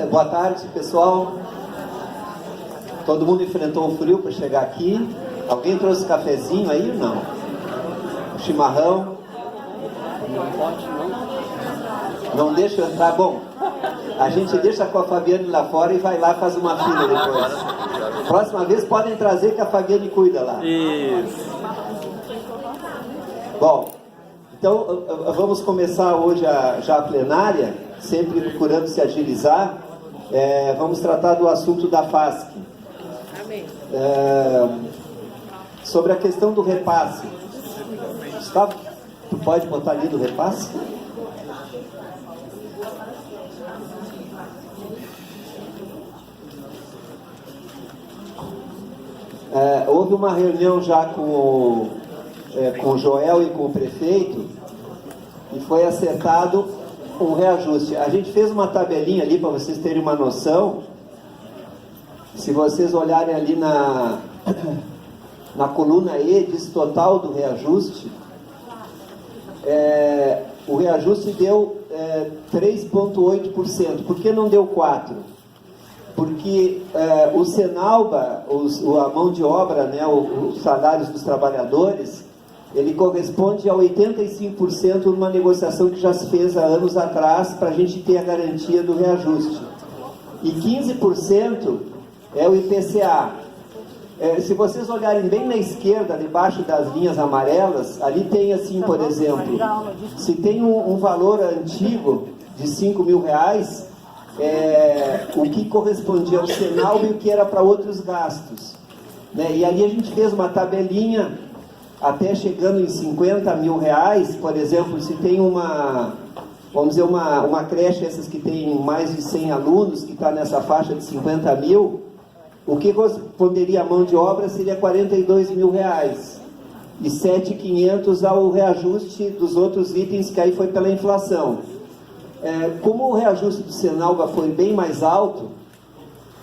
Boa tarde, pessoal. Todo mundo enfrentou o frio para chegar aqui. Alguém trouxe cafezinho aí ou não? Chimarrão? Não deixa eu entrar? Bom, a gente deixa com a Fabiane lá fora e vai lá e faz uma fila depois. Próxima vez podem trazer que a Fabiane cuida lá. Isso. Bom, então vamos começar hoje já a plenária, sempre procurando se agilizar. Vamos tratar do assunto da FASC. Amém. Sobre a questão do repasse. Gustavo, tu pode botar ali do repasse? Houve uma reunião já com o Joel e com o prefeito e foi acertado um reajuste. A gente fez uma tabelinha ali para vocês terem uma noção. Se vocês olharem ali na coluna E, diz total do reajuste, o reajuste deu 3,8%. Por que não deu 4%? Porque o Senalba, a mão de obra, né, os salários dos trabalhadores, ele corresponde a 85% numa negociação que já se fez há anos atrás para a gente ter a garantia do reajuste. E 15% é o IPCA. Se vocês olharem bem na esquerda, debaixo das linhas amarelas, ali tem assim, por exemplo, se tem um valor antigo de R$5.000, o que correspondia ao Senalba e o que era para outros gastos, né? E ali a gente fez uma tabelinha até chegando em R$50.000, por exemplo, se tem vamos dizer, uma creche, essas que tem mais de 100 alunos, que está nessa faixa de 50 mil, o que corresponderia à mão de obra seria R$42.000 e 7.500 ao reajuste dos outros itens, que aí foi pela inflação. Como o reajuste do Senalba foi bem mais alto,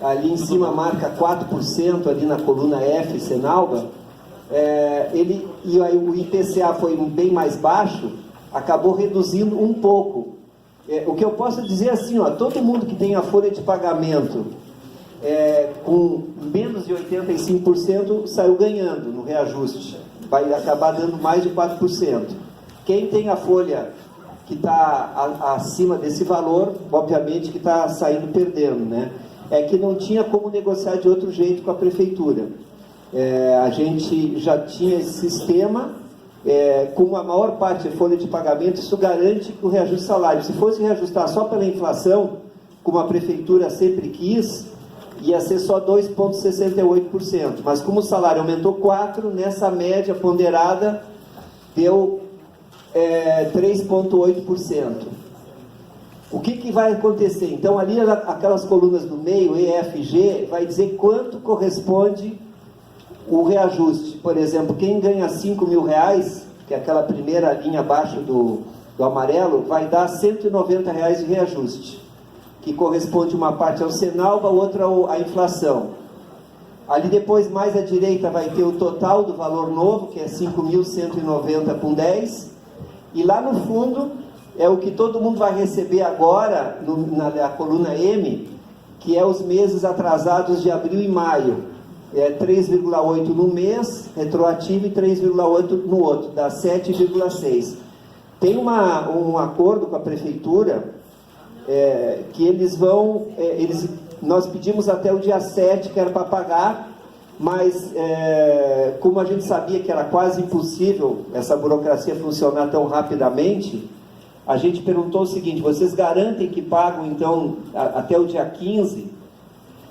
ali em cima marca 4% ali na coluna F, Senalba, e aí o IPCA foi bem mais baixo, acabou reduzindo um pouco. O que eu posso dizer assim, todo mundo que tem a folha de pagamento com menos de 85% saiu ganhando no reajuste, vai acabar dando mais de 4%. Quem tem a folha que está acima desse valor, obviamente que está saindo perdendo, né? É que não tinha como negociar de outro jeito com a prefeitura. A gente já tinha esse sistema, com a maior parte de folha de pagamento, isso garante que o reajuste salário, se fosse reajustar só pela inflação, como a prefeitura sempre quis, ia ser só 2,68%, mas como o salário aumentou 4%, nessa média ponderada deu 3,8%. O que vai acontecer? Então ali aquelas colunas do meio, E, F, G, vai dizer quanto corresponde o reajuste. Por exemplo, quem ganha R$5.000, que é aquela primeira linha abaixo do amarelo, vai dar R$190 de reajuste, que corresponde uma parte ao Senalba, outra à inflação. Ali depois, mais à direita, vai ter o total do valor novo, que é 5.190,10, e lá no fundo é o que todo mundo vai receber agora, na coluna M, que é os meses atrasados de abril e maio. 3,8 no mês, retroativo, e 3,8 no outro, dá 7,6. Tem um acordo com a prefeitura, que eles vão, nós pedimos até o dia 7, que era para pagar, mas como a gente sabia que era quase impossível essa burocracia funcionar tão rapidamente, a gente perguntou o seguinte: vocês garantem que pagam então até o dia 15?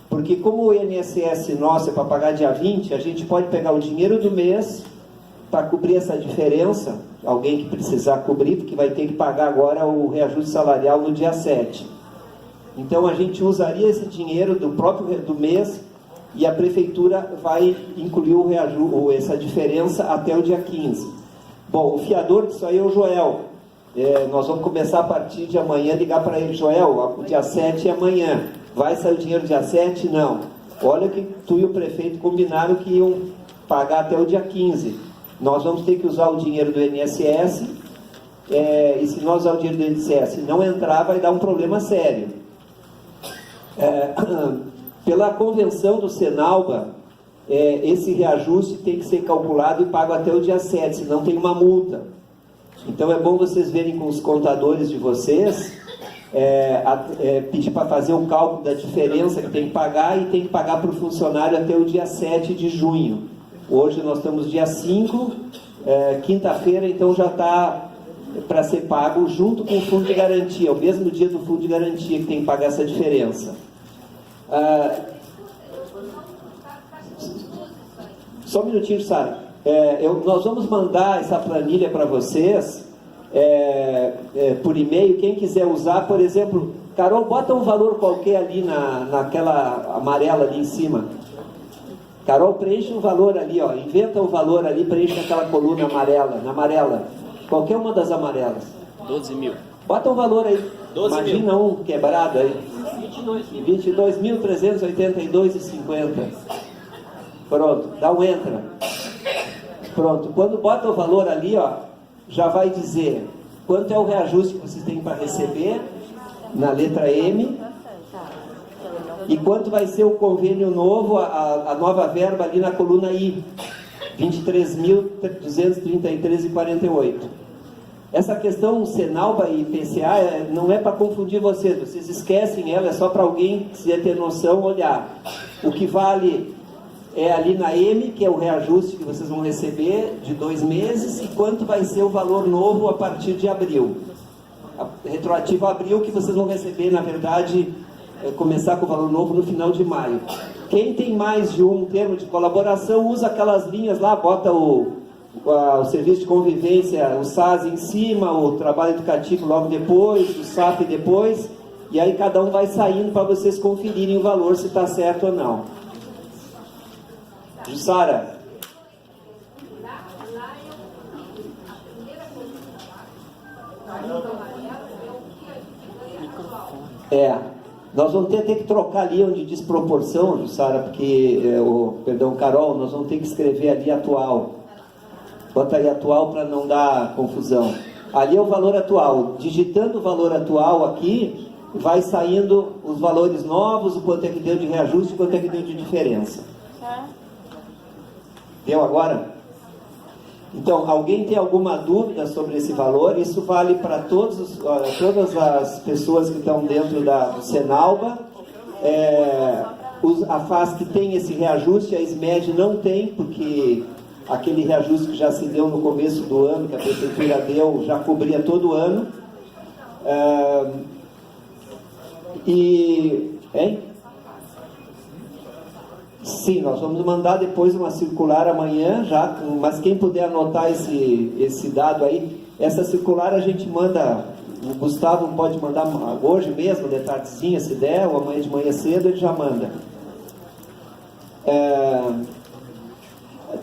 Porque como o INSS nosso é para pagar dia 20, a gente pode pegar o dinheiro do mês para cobrir essa diferença, alguém que precisar cobrir, porque vai ter que pagar agora o reajuste salarial no dia 7. Então a gente usaria esse dinheiro do mês e a prefeitura vai incluir essa diferença até o dia 15. Bom, o fiador disso aí é o Joel. Nós vamos começar a partir de amanhã a ligar para ele: Joel, o dia 7 é amanhã. Vai sair o dinheiro dia 7? Não. Olha que tu e o prefeito combinaram que iam pagar até o dia 15. Nós vamos ter que usar o dinheiro do INSS, e se nós usar o dinheiro do INSS e não entrar, vai dar um problema sério. Pela convenção do Senalba, esse reajuste tem que ser calculado e pago até o dia 7, senão tem uma multa. Então é bom vocês verem com os contadores de vocês, pedir para fazer o cálculo da diferença que tem que pagar, e tem que pagar para o funcionário até o dia 7 de junho. Hoje nós estamos dia 5, quinta-feira, então já está para ser pago junto com o fundo de garantia, o mesmo dia do fundo de garantia que tem que pagar essa diferença. Só um minutinho, Sara. Nós vamos mandar essa planilha para vocês por e-mail. Quem quiser usar, por exemplo, Carol, bota um valor qualquer ali naquela amarela ali em cima. Carol, preenche um valor ali, ó, inventa um valor ali, preenche naquela coluna amarela, na amarela, qualquer uma das amarelas. 12 mil. Bota um valor aí. 12 Imagina mil. Um quebrado aí. 22.382,50. Pronto, dá um entra. Pronto, quando bota o valor ali, ó, já vai dizer quanto é o reajuste que vocês têm para receber na letra M e quanto vai ser o convênio novo, a nova verba ali na coluna I, 23.233,48. Essa questão Senalba e IPCA não é para confundir vocês esquecem ela, é só para alguém que quiser ter noção, olhar. O que vale é ali na M, que é o reajuste que vocês vão receber de 2 meses, e quanto vai ser o valor novo a partir de abril. Retroativo a abril, que vocês vão receber, na verdade, começar com o valor novo no final de maio. Quem tem mais de um termo de colaboração, usa aquelas linhas lá, bota o serviço de convivência, o SAS em cima, o trabalho educativo logo depois, o SAP depois, e aí cada um vai saindo para vocês conferirem o valor, se está certo ou não. Jussara. Nós vamos ter que trocar ali onde diz proporção, Jussara, porque, Carol, nós vamos ter que escrever ali atual. Bota aí atual para não dar confusão. Ali é o valor atual. Digitando o valor atual aqui, vai saindo os valores novos, o quanto é que deu de reajuste, o quanto é que deu de diferença. Deu agora? Então, alguém tem alguma dúvida sobre esse valor? Isso vale para todas as pessoas que estão dentro do Senalba. A FASC tem esse reajuste, a SMED não tem, porque aquele reajuste que já se deu no começo do ano, que a Prefeitura deu, já cobria todo o ano. Sim, nós vamos mandar depois uma circular amanhã, mas quem puder anotar esse dado aí, essa circular a gente manda, o Gustavo pode mandar hoje mesmo, de tardezinha, se der, ou amanhã de manhã cedo, ele já manda.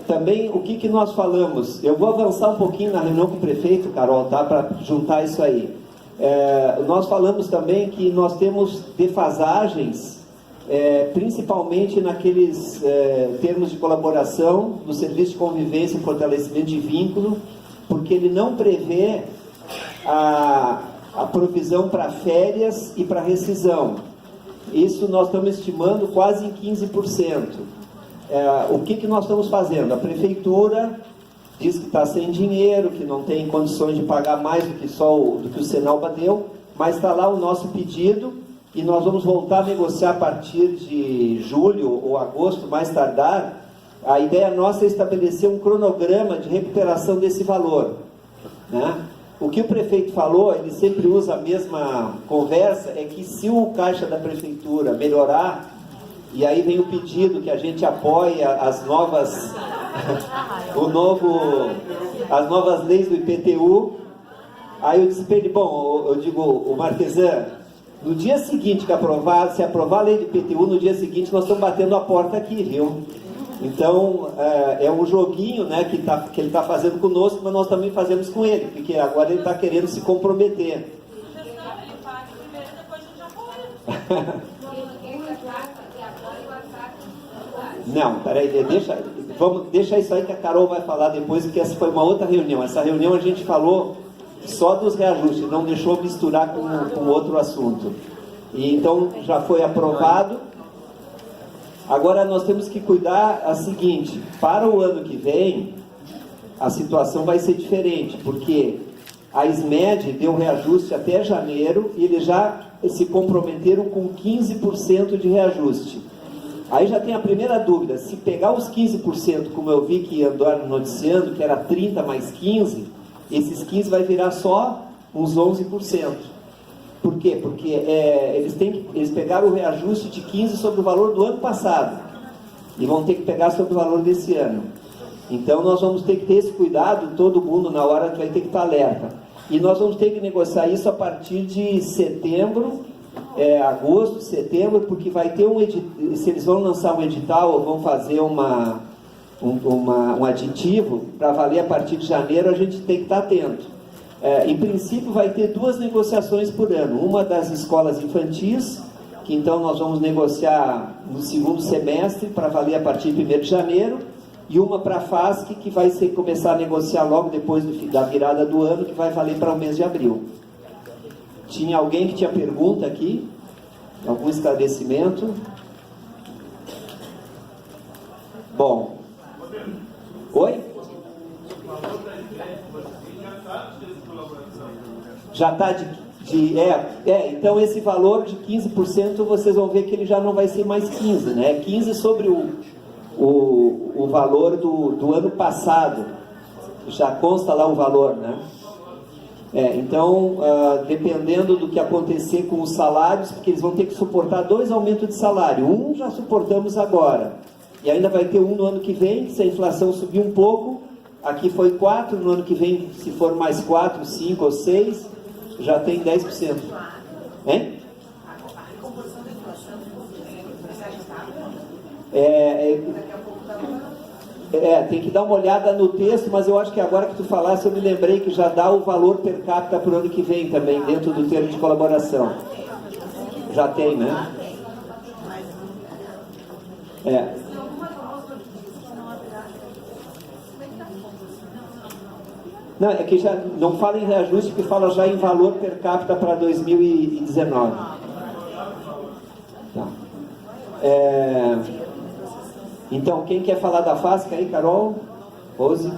Também, o que nós falamos? Eu vou avançar um pouquinho na reunião com o prefeito, Carol, tá? Para juntar isso aí. Nós falamos também que nós temos defasagens, principalmente naqueles termos de colaboração do serviço de convivência e fortalecimento de vínculo, porque ele não prevê a provisão para férias e para rescisão. Isso nós estamos estimando quase em 15%. O que nós estamos fazendo? A prefeitura diz que está sem dinheiro, que não tem condições de pagar mais do que o Senalba deu, mas está lá o nosso pedido, e nós vamos voltar a negociar a partir de julho ou agosto, mais tardar. A ideia nossa é estabelecer um cronograma de recuperação desse valor, né? O que o prefeito falou, ele sempre usa a mesma conversa, é que se o caixa da prefeitura melhorar, e aí vem o pedido que a gente apoie as novas leis do IPTU. Aí eu disse para ele, o Marquesan, no dia seguinte que se aprovar a lei do IPTU, no dia seguinte nós estamos batendo a porta aqui, viu? Então, é um joguinho, né, que ele está fazendo conosco, mas nós também fazemos com ele, porque agora ele está querendo se comprometer. Não, peraí, deixa isso aí que a Carol vai falar depois, porque essa foi uma outra reunião. Essa reunião a gente falou só dos reajustes, não deixou misturar com outro assunto. E então já foi aprovado. Agora nós temos que cuidar a seguinte, para o ano que vem, a situação vai ser diferente, porque a SMED deu reajuste até janeiro e eles já se comprometeram com 15% de reajuste. Aí já tem a primeira dúvida, se pegar os 15%, como eu vi que andaram noticiando, que era 30 mais 15, esses 15 vai virar só uns 11%. Por quê? Porque eles pegaram o reajuste de 15 sobre o valor do ano passado e vão ter que pegar sobre o valor desse ano. Então nós vamos ter que ter esse cuidado, todo mundo na hora vai ter que estar alerta. E nós vamos ter que negociar isso a partir de setembro, agosto, setembro, porque vai ter se eles vão lançar um edital ou vão fazer um aditivo para valer a partir de janeiro, a gente tem que estar atento. Em princípio vai ter 2 negociações por ano, uma das escolas infantis, que então nós vamos negociar no segundo semestre para valer a partir de 1º de janeiro, e uma para a FASC, que vai começar a negociar logo depois da virada do ano, que vai valer para o mês de abril. Tinha alguém que tinha pergunta aqui? Algum esclarecimento? Bom. Oi? Já está então esse valor de 15%, vocês vão ver que ele já não vai ser mais 15, né? 15 sobre o valor do ano passado. Já consta lá o valor, né? Então, dependendo do que acontecer com os salários, porque eles vão ter que suportar 2 aumentos de salário. Um já suportamos agora. E ainda vai ter um no ano que vem, se a inflação subir um pouco. Aqui foi 4, no ano que vem, se for mais 4, 5 ou 6, já tem 10%. Hein? Tem que dar uma olhada no texto, mas eu acho que agora que tu falasse, eu me lembrei que já dá o valor per capita para o ano que vem também, dentro do termo de colaboração. Já tem, né? Não, é que já não fala em reajuste, porque fala já em valor per capita para 2019. Tá. Então, quem quer falar da FASC aí, Carol? Rose?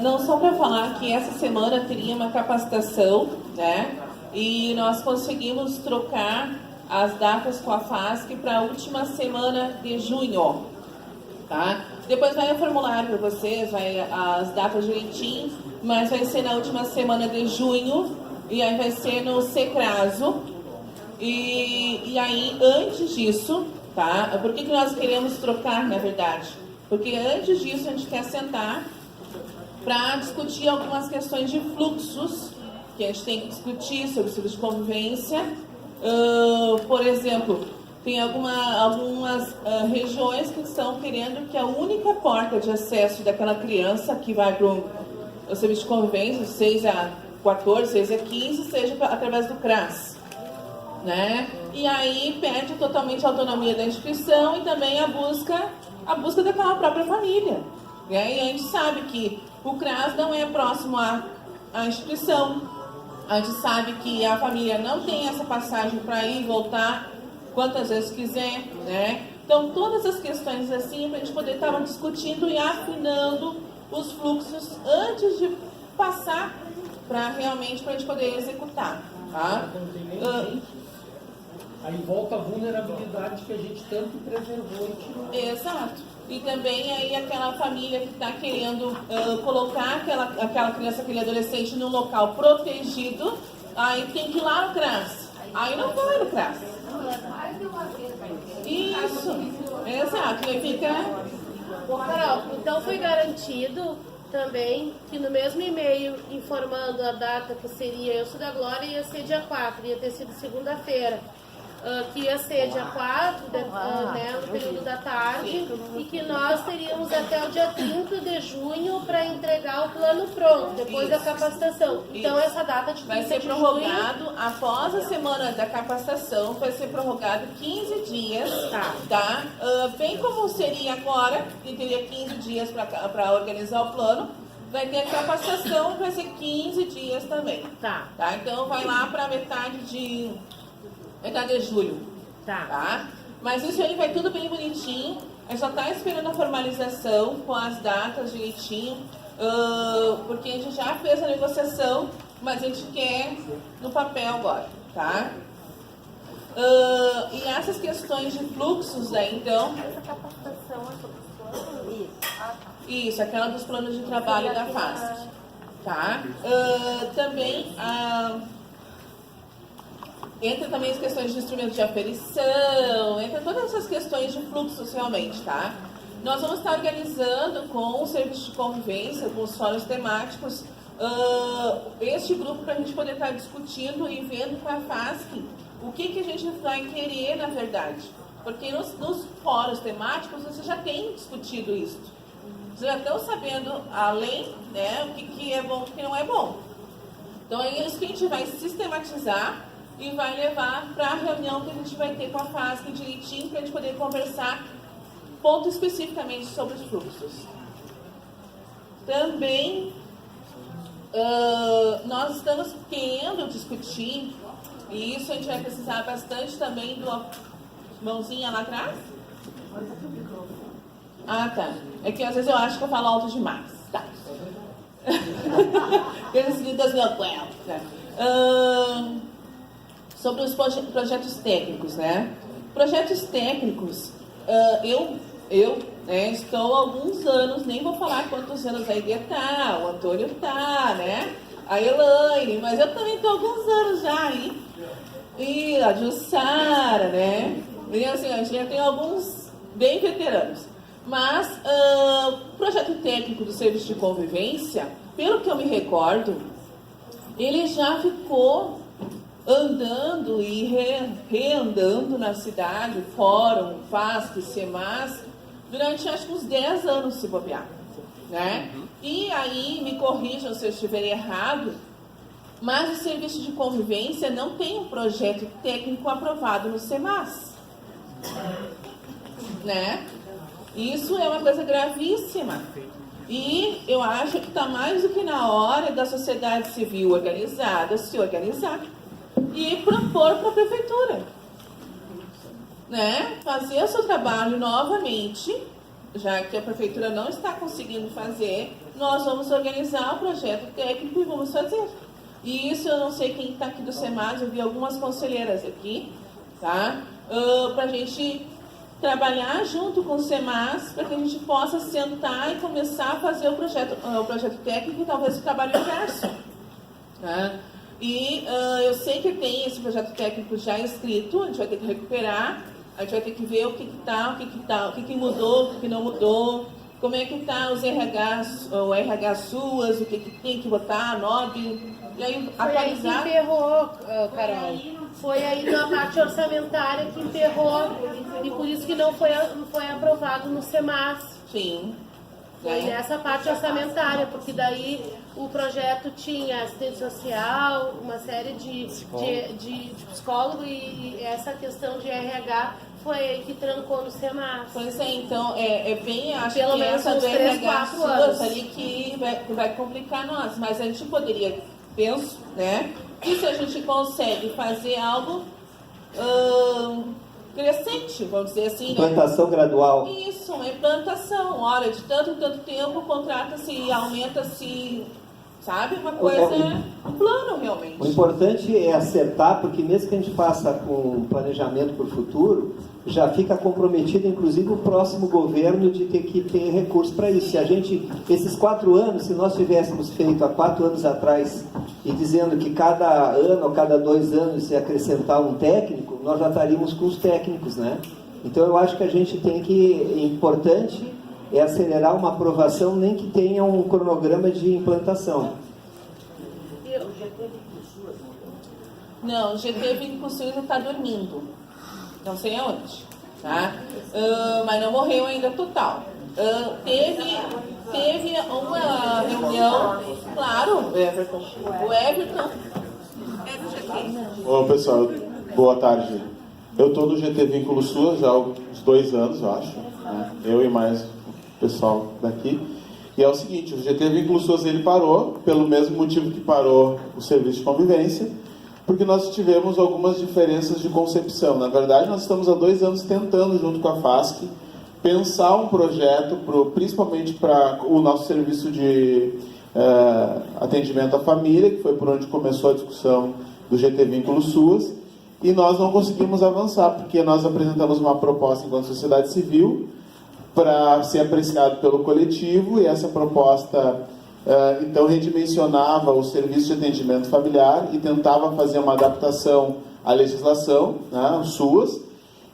Não, só para falar que essa semana teria uma capacitação, né? E nós conseguimos trocar as datas com a FASC para a última semana de junho, tá? Depois vai o formulário para vocês, vai as datas direitinho, mas vai ser na última semana de junho, e aí vai ser no Secraso, e aí antes disso, tá? Por que nós queremos trocar, na verdade? Porque antes disso a gente quer sentar para discutir algumas questões de fluxos, que a gente tem que discutir sobre ciclo de convivência. Por exemplo, tem algumas regiões que estão querendo que a única porta de acesso daquela criança que vai para o serviço de convivência, 6 a 14, 6 a 15, seja através do CRAS, né? E aí perde totalmente a autonomia da instituição e também a busca daquela própria família, né? E a gente sabe que o CRAS não é próximo à instituição. A gente sabe que a família não tem essa passagem para ir e voltar quantas vezes quiser, né? Então, todas as questões assim, para a gente poder estar discutindo e afinando os fluxos antes de passar para realmente para a gente poder executar, tá? Aí volta a vulnerabilidade que a gente tanto preservou. Exato. E também aí aquela família que está querendo colocar aquela criança, aquele adolescente num local protegido, aí tem que ir lá no CRAS. Aí não vai no CRAS. Isso. Exato. E aí fica... Carol, então foi garantido também que no mesmo e-mail informando a data que seria Eu Sou da Glória, ia ser dia 4, ia ter sido segunda-feira. Que ia ser dia 4, né, no período da tarde, e que nós teríamos até o dia 30 de junho para entregar o plano pronto, depois da capacitação. Então essa data de 30 vai ser de prorrogado junho, após a semana da capacitação, vai ser prorrogado 15 dias, tá? Bem como seria agora, que teria 15 dias para organizar o plano, vai ter a capacitação, vai ser 15 dias também. Tá. Então vai lá para metade de julho. Tá? Mas isso aí vai tudo bem bonitinho. A gente só está esperando a formalização com as datas direitinho, porque a gente já fez a negociação, mas a gente quer no papel agora, tá? E essas questões de fluxos, né, então... Essa capacitação é sobre os planos? Isso. Ah, tá. Isso, aquela dos planos de trabalho da FAST, tá? Também, entra também as questões de instrumentos de aferição, entra todas essas questões de fluxos realmente, tá? Nós vamos estar organizando com o serviço de convivência, com os fóruns temáticos, este grupo para a gente poder estar discutindo e vendo com a FASC o que a gente vai querer, na verdade. Porque nos fóruns temáticos você já tem discutido isso. Vocês já estão sabendo, além, né, o que é bom e o que não é bom. Então é isso que a gente vai sistematizar e vai levar para a reunião que a gente vai ter com a FASC direitinho, para a gente poder conversar ponto especificamente sobre os fluxos. Também nós estamos querendo discutir, e isso a gente vai precisar bastante também do mãozinha lá atrás. Ah, tá. É que às vezes eu acho que eu falo alto demais. Tá. Sobre os projetos técnicos, né? Projetos técnicos, eu estou há alguns anos, nem vou falar quantos anos a Ide tá, o Antônio tá, né? A Elaine, mas eu também estou há alguns anos já aí. E a Jussara, né? E assim, a gente já tem alguns bem veteranos. Mas o projeto técnico do serviço de convivência, pelo que eu me recordo, ele já ficou andando e reandando na cidade, fórum, FASC, SEMAS, durante acho que uns 10 anos, se bobear, né? E aí, me corrijam se eu estiver errado, mas o serviço de convivência não tem um projeto técnico aprovado no SEMAS, né? Isso é uma coisa gravíssima. E eu acho que está mais do que na hora da sociedade civil organizada se organizar e propor para a prefeitura, né? Fazer o seu trabalho novamente, já que a prefeitura não está conseguindo fazer, nós vamos organizar o projeto técnico e vamos fazer. E isso eu não sei quem está aqui do SEMAS, eu vi algumas conselheiras aqui, tá? Para a gente trabalhar junto com o SEMAS para que a gente possa sentar e começar a fazer o projeto técnico e talvez o trabalho inverso, tá? E eu sei que tem esse projeto técnico já escrito, a gente vai ter que recuperar, a gente vai ter que ver o que mudou, o que não mudou, como é que está os RHs, o RH suas, o que tem que botar, a NOB, e aí atualizar. Foi aí que emperrou, Carol. Foi aí na parte orçamentária que emperrou, e por isso que não foi aprovado no SEMAS. Sim. Foi nessa parte orçamentária, porque daí o projeto tinha assistente social, uma série de psicólogo, e essa questão de RH foi aí que trancou no SEMAS. Pois é, então, bem, acho pelo que menos essa uns do 3, RH 4 suas anos ali que vai complicar nós, mas a gente poderia, penso, né, que se a gente consegue fazer algo crescente, vamos dizer assim, Implantação né? gradual. Isso, uma implantação. Olha, de tanto em tanto tempo, contrata-se, aumenta-se, sabe? Uma coisa, um plano realmente. O importante é acertar, porque mesmo que a gente faça com planejamento para o futuro, já fica comprometido, inclusive, o próximo governo de ter que ter recurso para isso. Se a gente, esses 4 anos, se nós tivéssemos feito há 4 anos atrás e dizendo que cada ano ou cada 2 anos se acrescentar um técnico, nós já estaríamos com os técnicos, né? Então eu acho que a gente tem que, importante é acelerar uma aprovação, nem que tenha um cronograma de implantação. Não, o GT Vincuções está dormindo. Não sei aonde, tá? Mas não morreu ainda total. Teve uma reunião, claro, o Everton. O Everton é do GT. Ô pessoal, boa tarde. Eu estou no GT Vínculo Sul já há uns 2 anos, eu acho, né? Eu e mais o pessoal daqui. que é o seguinte: o GT Vínculo SUAS ele parou pelo mesmo motivo que parou o serviço de convivência, porque nós tivemos algumas diferenças de concepção. Na verdade, nós estamos há 2 anos tentando, junto com a FASC, pensar um projeto, principalmente para o nosso serviço de atendimento à família, que foi por onde começou a discussão do GT Vínculo SUAS, e nós não conseguimos avançar, porque nós apresentamos uma proposta enquanto sociedade civil para ser apreciado pelo coletivo, e essa proposta então redimensionava o serviço de atendimento familiar e tentava fazer uma adaptação à legislação, né, o SUAS,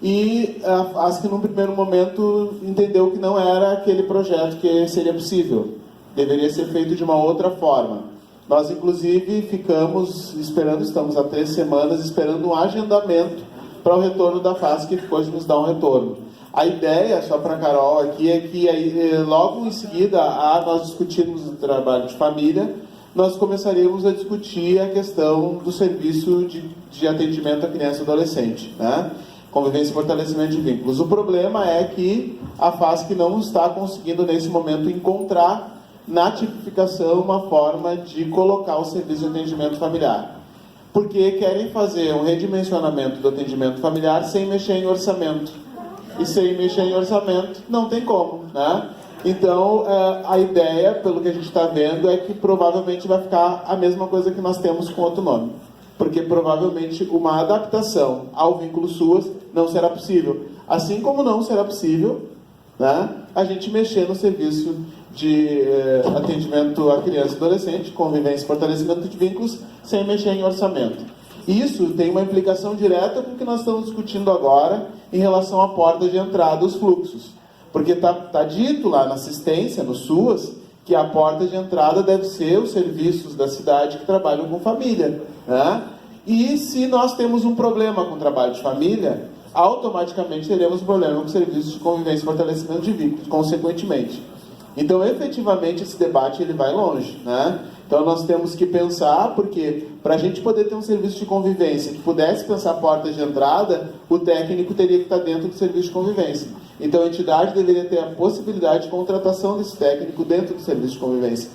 e a FASC, num primeiro momento, entendeu que não era aquele projeto que seria possível, deveria ser feito de uma outra forma. Nós, inclusive, ficamos esperando, estamos há 3 semanas, esperando um agendamento para o retorno da FASC, que ficou de nos dar um retorno. A ideia, só para a Carol aqui, é que aí, logo em seguida a nós discutirmos o trabalho de família, nós começaríamos a discutir a questão do serviço de atendimento à criança e adolescente, né? Convivência e fortalecimento de vínculos. O problema é que a FASC não está conseguindo, nesse momento, encontrar na tipificação uma forma de colocar o serviço de atendimento familiar. Porque querem fazer um redimensionamento do atendimento familiar sem mexer em orçamento. E sem mexer em orçamento não tem como, né? Então, a ideia, pelo que a gente está vendo, é que provavelmente vai ficar a mesma coisa que nós temos com outro nome. Porque provavelmente uma adaptação ao vínculo SUAS não será possível. Assim como não será possível, né, a gente mexer no serviço de atendimento à criança e adolescente, convivência e fortalecimento de vínculos, sem mexer em orçamento. Isso tem uma implicação direta com o que nós estamos discutindo agora em relação à porta de entrada, os fluxos. Porque está dito lá na assistência, no SUAS, que a porta de entrada deve ser os serviços da cidade que trabalham com família, né? E se nós temos um problema com o trabalho de família, automaticamente teremos um problema com os serviços de convivência e fortalecimento de vínculos, consequentemente. Então, efetivamente, esse debate ele vai longe, né? Então, nós temos que pensar, porque para a gente poder ter um serviço de convivência que pudesse pensar portas de entrada, o técnico teria que estar dentro do serviço de convivência. Então, a entidade deveria ter a possibilidade de contratação desse técnico dentro do serviço de convivência.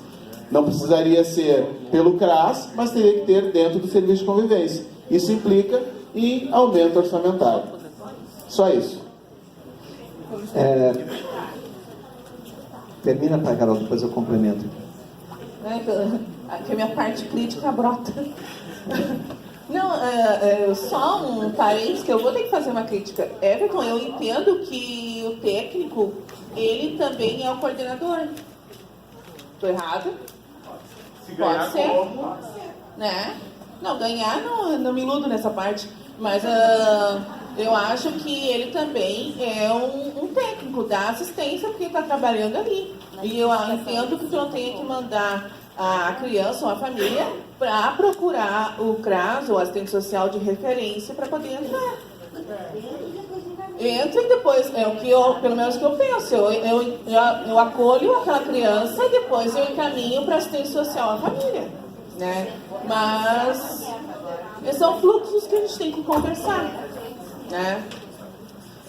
Não precisaria ser pelo CRAS, mas teria que ter dentro do serviço de convivência. Isso implica em aumento orçamentário. Só isso. Termina, pai, Carol, depois eu complemento. Que a minha parte crítica brota. Não, só um parênteses que eu vou ter que fazer uma crítica. Everton, eu entendo que o técnico, ele também é o coordenador. Estou errado? Pode ser. Né? Não, ganhar não me iludo nessa parte. Mas eu acho que ele também é um técnico da assistência, porque está trabalhando ali. E eu entendo que tu não tenha que mandar a criança ou a família para procurar o CRAS ou assistente social de referência para poder entrar. Entra e depois, pelo menos que eu penso, eu acolho aquela criança e depois eu encaminho para assistente social a família, né? Mas são fluxos que a gente tem que conversar, né?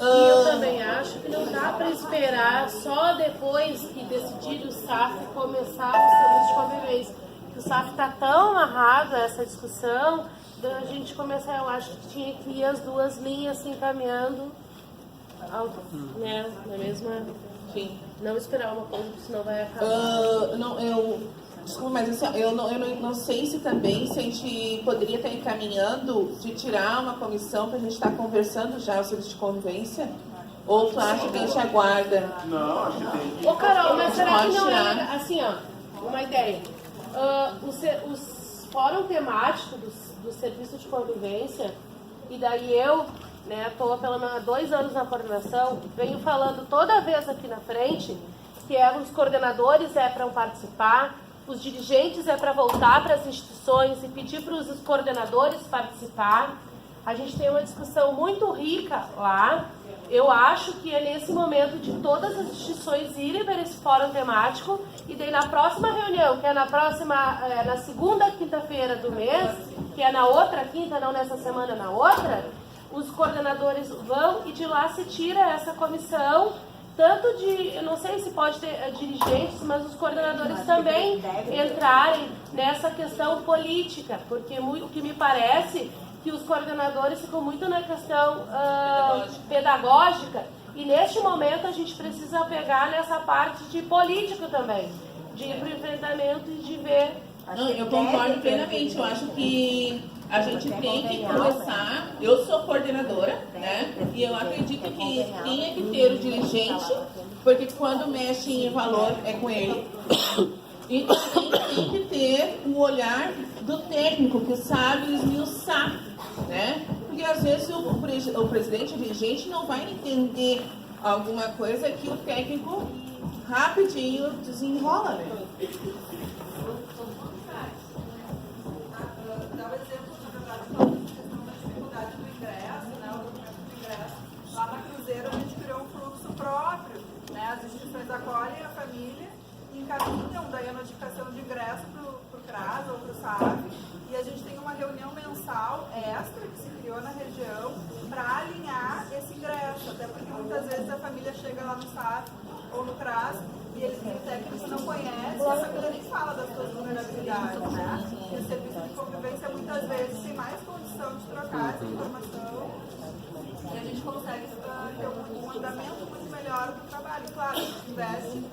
E eu também acho que não dá para esperar só depois que decidir o SAF começar o serviço de convivência. O SAF está tão amarrado a essa discussão, a gente começar, eu acho que tinha que ir as duas linhas se encaminhando, né, na mesma, enfim, não esperar uma coisa, porque senão vai acabar. Desculpa, mas assim, eu não sei se também se a gente poderia estar encaminhando de tirar uma comissão que a gente está conversando já o serviço de convivência, ou tu acha que a gente aguarda? Não, acho que tem. Ô Carol, mas será que não tirar. assim, ó, uma ideia. Os fórum temáticos do serviço de convivência, e daí eu, né, estou há 2 anos na coordenação, venho falando toda vez aqui na frente que os coordenadores para participar, os dirigentes para voltar para as instituições e pedir para os coordenadores participar. A gente tem uma discussão muito rica lá. Eu acho que é nesse momento de todas as instituições irem para esse fórum temático, e daí na próxima reunião, que é na segunda quinta-feira do mês, que é na outra quinta, não nessa semana, na outra, os coordenadores vão e de lá se tira essa comissão tanto de, eu não sei se pode ter dirigentes, mas os coordenadores também entrarem nessa questão política, porque o que me parece que os coordenadores ficam muito na questão pedagógica, e neste momento a gente precisa pegar nessa parte de político também, de ir para o enfrentamento e de ver. Não, eu concordo plenamente. Eu acho que a gente tem que começar. Eu sou coordenadora, né? E eu acredito que tinha que ter o dirigente, porque quando mexe em valor é com ele. E tem que ter um olhar do técnico que sabe esmiuçar, né? Porque às vezes o presidente, o dirigente não vai entender alguma coisa que o técnico rapidinho desenrola, né? Dá o exemplo, na verdade, da questão da dificuldade do ingresso, né, o documento do ingresso. Lá na Cruzeiro a gente criou um fluxo próprio, né, as instituições acolhem a família e encaminham daí a notificação de ingresso para o CRAS ou para o SAF, e a gente tem uma reunião mensal extra que se criou na região para alinhar esse ingresso, até porque muitas vezes a família chega lá no SAF ou no CRAS e o técnico não conhece, e a família nem fala das suas vulnerabilidades, né? E o serviço de convivência muitas vezes tem mais condição de trocar essa informação e a gente consegue ter um andamento muito melhor do trabalho. Claro, a gente investe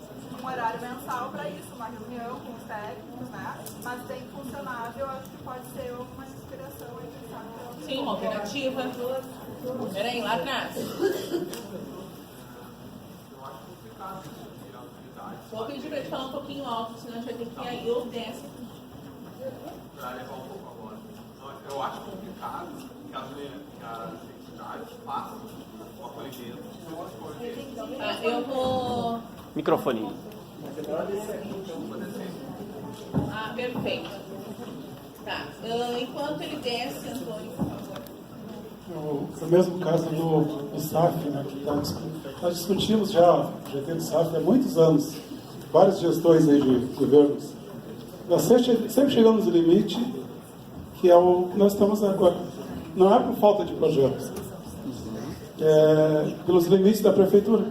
um horário mensal para isso, uma reunião com os técnicos, né? Mas tem que funcionar, eu acho que pode ser uma inspiração aí, sabe? Sim, uma alternativa. Peraí, lá atrás. Vou pedir para ele falar um pouquinho alto, senão a gente vai ter que ir aí ou desce. Para levar um pouco agora. Eu acho complicado que as entidades façam o acolhimento. Eu vou... Microfone. Perfeito. Tá. Enquanto ele desce, Antônio, por favor. No mesmo caso do SAF, né, que nós discutimos já tem o SAF há muitos anos, várias gestões aí de governos. Nós sempre chegamos no limite, que é o que nós estamos agora. Não é por falta de projetos, é pelos limites da prefeitura.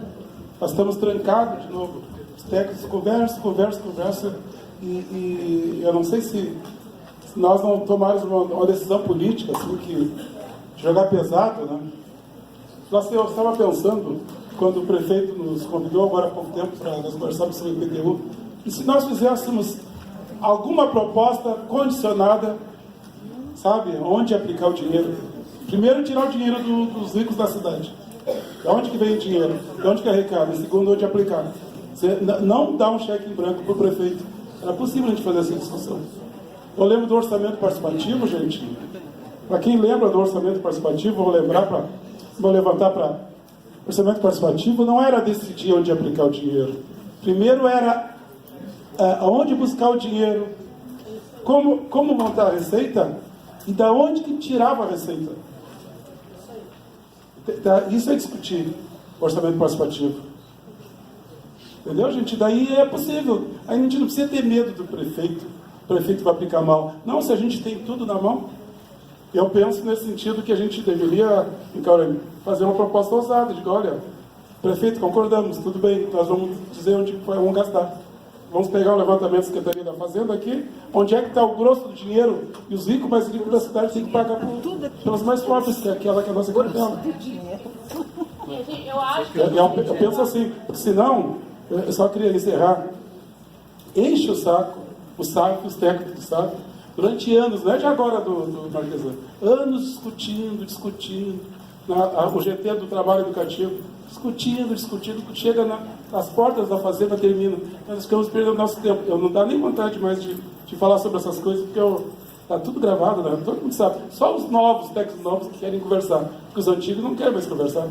Nós estamos trancados de novo. Os técnicos conversam, e eu não sei se nós não tomarmos uma decisão política, assim, que jogar pesado, né? Eu estava pensando, quando o prefeito nos convidou agora há pouco tempo para nós conversarmos sobre o IPTU, e se nós fizéssemos alguma proposta condicionada, sabe, onde aplicar o dinheiro. Primeiro, tirar o dinheiro dos ricos da cidade. De onde que vem o dinheiro? De onde que é arrecada? E segundo, onde aplicar. Você não dá um cheque em branco para o prefeito. Era possível a gente fazer essa discussão. Eu lembro do orçamento participativo, gente. Para quem lembra do orçamento participativo, vou levantar para orçamento participativo, não era decidir onde aplicar o dinheiro. Primeiro era aonde buscar o dinheiro, como montar a receita e da onde que tirava a receita. Isso é discutir orçamento participativo. Entendeu, gente? Daí é possível. Aí a gente não precisa ter medo do prefeito. O prefeito vai aplicar mal. Não, se a gente tem tudo na mão. Eu penso nesse sentido que a gente deveria, fazer uma proposta ousada. Digo, olha, prefeito, concordamos, tudo bem, nós vamos dizer onde vamos gastar. Vamos pegar o levantamento da Secretaria da Fazenda aqui, onde é que está o grosso do dinheiro, e os ricos mais ricos da cidade têm que pagar pelos mais pobres, que é aquela que é a nossa clientela. Eu penso assim, porque senão, eu só queria encerrar, enche o saco, os técnicos do SAF, durante anos, não é de agora do Marquesano, anos discutindo, o GT do trabalho educativo, discutindo, chega nas portas da fazenda, termina. Nós ficamos perdendo nosso tempo. Eu não dá nem vontade mais de falar sobre essas coisas, porque está tudo gravado, né? Todo mundo sabe. Só os técnicos novos que querem conversar, porque os antigos não querem mais conversar.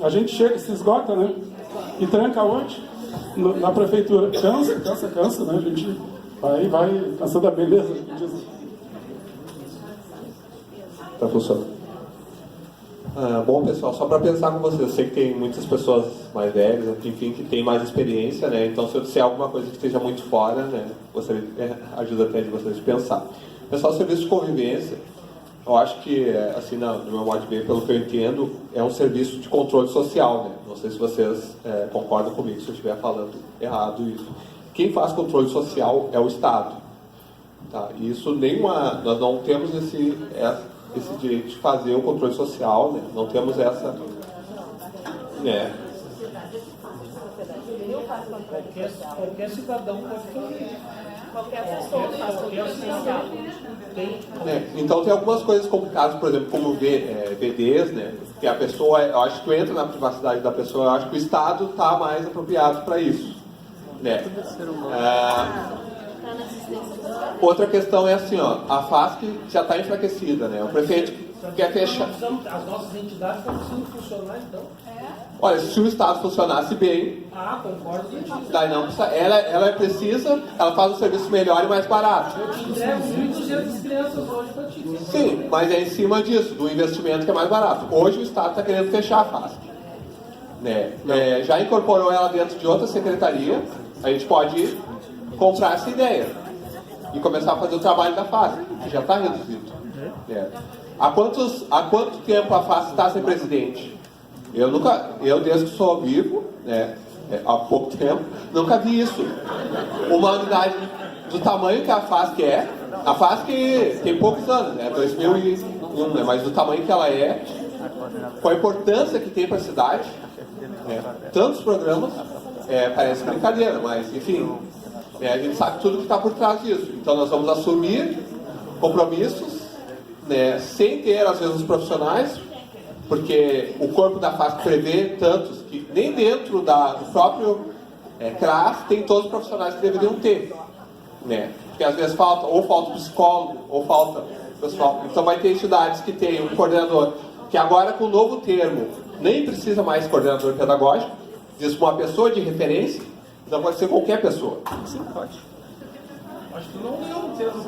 A gente chega, se esgota, né? E tranca onde? Na prefeitura. Cansa, né? A gente vai cansando a beleza. Está funcionando. Bom, pessoal, só para pensar com vocês, eu sei que tem muitas pessoas mais velhas, enfim, que têm mais experiência, né? Então, se eu disser alguma coisa que esteja muito fora, né, ajuda até de vocês a pensar. Pessoal, serviço de convivência, eu acho que, assim, no meu modo de ver, pelo que eu entendo, é um serviço de controle social, né? Não sei se vocês concordam comigo se eu estiver falando errado isso. Quem faz controle social é o Estado. Tá? E isso nós não temos esse direito de fazer o controle social, né? Não temos essa... né? Qualquer cidadão pode fazer. Qualquer pessoa faz controle social. Então tem algumas coisas complicadas, por exemplo, como VDs, né? Que a pessoa, eu acho que tu entra na privacidade da pessoa, eu acho que o Estado está mais apropriado para isso, né? Outra questão é assim, ó, a FASC já está enfraquecida, né? O prefeito quer fechar. As nossas entidades estão precisando funcionar, então. Olha, se o Estado funcionasse bem, Concordo contigo. daí não precisa, ela precisa, ela faz um serviço melhor e mais barato. Eu te entrego 1.200 crianças hoje para ti. Sim, mas é em cima disso, do investimento que é mais barato. Hoje o Estado está querendo fechar a FASC. Né? Já incorporou ela dentro de outra secretaria, a gente pode comprar essa ideia e começar a fazer o trabalho da FASC, que já está reduzido. Há quanto tempo a FASC está sem presidente? Eu desde que sou vivo, né, há pouco tempo, nunca vi isso. Uma unidade do tamanho que a FASC é, a FASC tem poucos anos, né, 2001, né, mas do tamanho que ela é, com a importância que tem para a cidade, tantos programas, parece brincadeira, mas enfim, a gente sabe tudo que está por trás disso. Então nós vamos assumir compromissos, né, sem ter às vezes os profissionais, porque o corpo da FASC prevê tantos que nem dentro do próprio CRAS tem todos os profissionais que deveriam ter, né? Porque às vezes falta psicólogo, ou falta pessoal. Então vai ter entidades que tem um coordenador, que agora com o novo termo nem precisa mais coordenador pedagógico, diz uma pessoa de referência, então pode ser qualquer pessoa. Sim, pode. Acho que não leu o termo.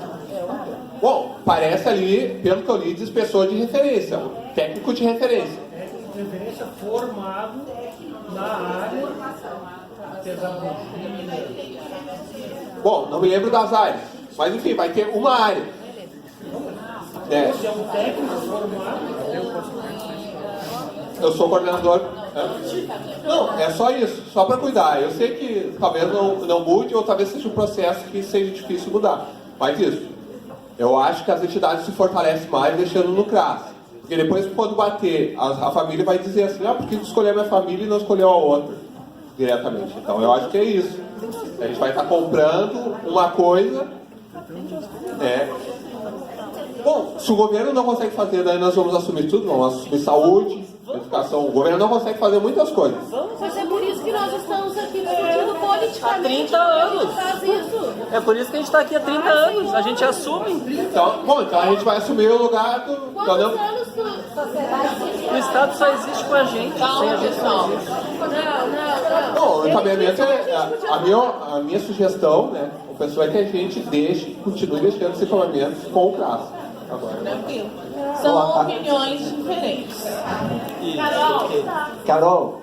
Bom, parece ali, pelo que eu li, diz pessoa de referência, técnico de referência. Técnico de referência formado na área pedagogia. Bom, não me lembro das áreas, mas enfim, vai ter uma área. É um técnico formado. Eu sou coordenador. Não, é só isso, só para cuidar. Eu sei que talvez não mude, ou talvez seja um processo que seja difícil mudar. Mas isso, eu acho que as entidades se fortalecem mais deixando no CRAS. Porque depois, quando bater, a família vai dizer assim, por que escolheu a minha família e não escolheu a outra diretamente? Então eu acho que é isso. A gente vai estar comprando uma coisa, Bom, se o governo não consegue fazer, daí nós vamos assumir tudo, vamos assumir saúde, educação. O governo não consegue fazer muitas coisas. Mas é por isso que nós estamos aqui discutindo politicamente. Há 30 anos. Faz isso. É por isso que a gente está aqui há 30 anos. A gente assume. Então a gente vai assumir o lugar do... Quantos anos tu... O Estado só existe com a gente. Sem a gente não existe. Não. Bom, o encaminhamento a minha sugestão, né, o pessoal é que a gente continue deixando esse encaminhamento com o CRAS. Agora. Tranquilo. São opiniões diferentes. Carol.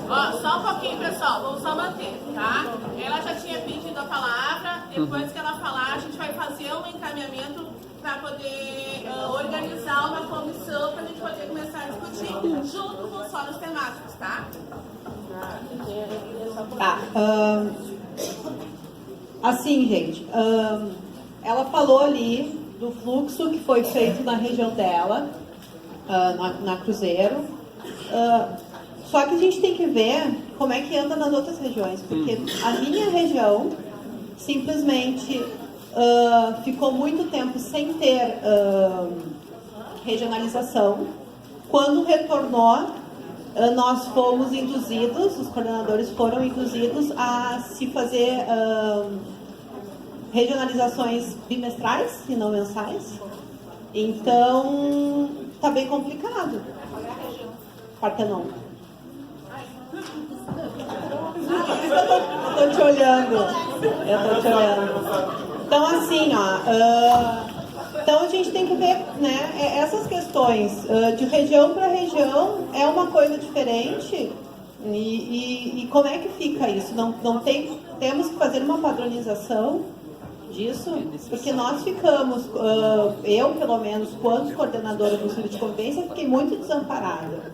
Ó, só um pouquinho, pessoal. Vamos só manter, tá? Ela já tinha pedido a palavra. Depois que ela falar, a gente vai fazer um encaminhamento para poder organizar uma comissão para a gente poder começar a discutir junto com os fóruns temáticos, tá? Assim, gente, ela falou ali do fluxo que foi feito na região dela, na Cruzeiro. Só que a gente tem que ver como é que anda nas outras regiões, porque a minha região simplesmente ficou muito tempo sem ter regionalização. Quando retornou, nós fomos induzidos, os coordenadores foram induzidos a se fazer regionalizações bimestrais e não mensais. Então, tá bem complicado. Partenon. Eu tô te olhando. Então, assim, então a gente tem que ver, né, essas questões de região para região é uma coisa diferente e como é que fica isso? Temos que fazer uma padronização disso? Porque nós ficamos, eu pelo menos, quando coordenadora do Núcleo de Convivência, fiquei muito desamparada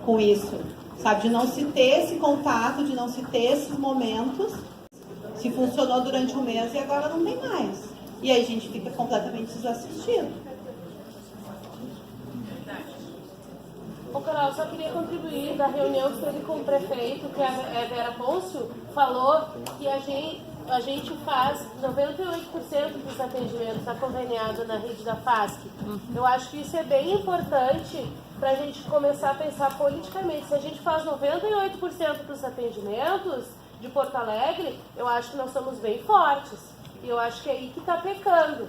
com isso, sabe? De não se ter esse contato, de não se ter esses momentos. Se funcionou durante um mês e agora não tem mais. E aí a gente fica completamente desassistido. Ô, Carol, só queria contribuir da reunião que teve com o prefeito, que a Vera Pôncio falou que a gente faz 98% dos atendimentos conveniados na rede da FASC. Eu acho que isso é bem importante para a gente começar a pensar politicamente. Se a gente faz 98% dos atendimentos de Porto Alegre, eu acho que nós estamos bem fortes. E eu acho que é aí que está pecando.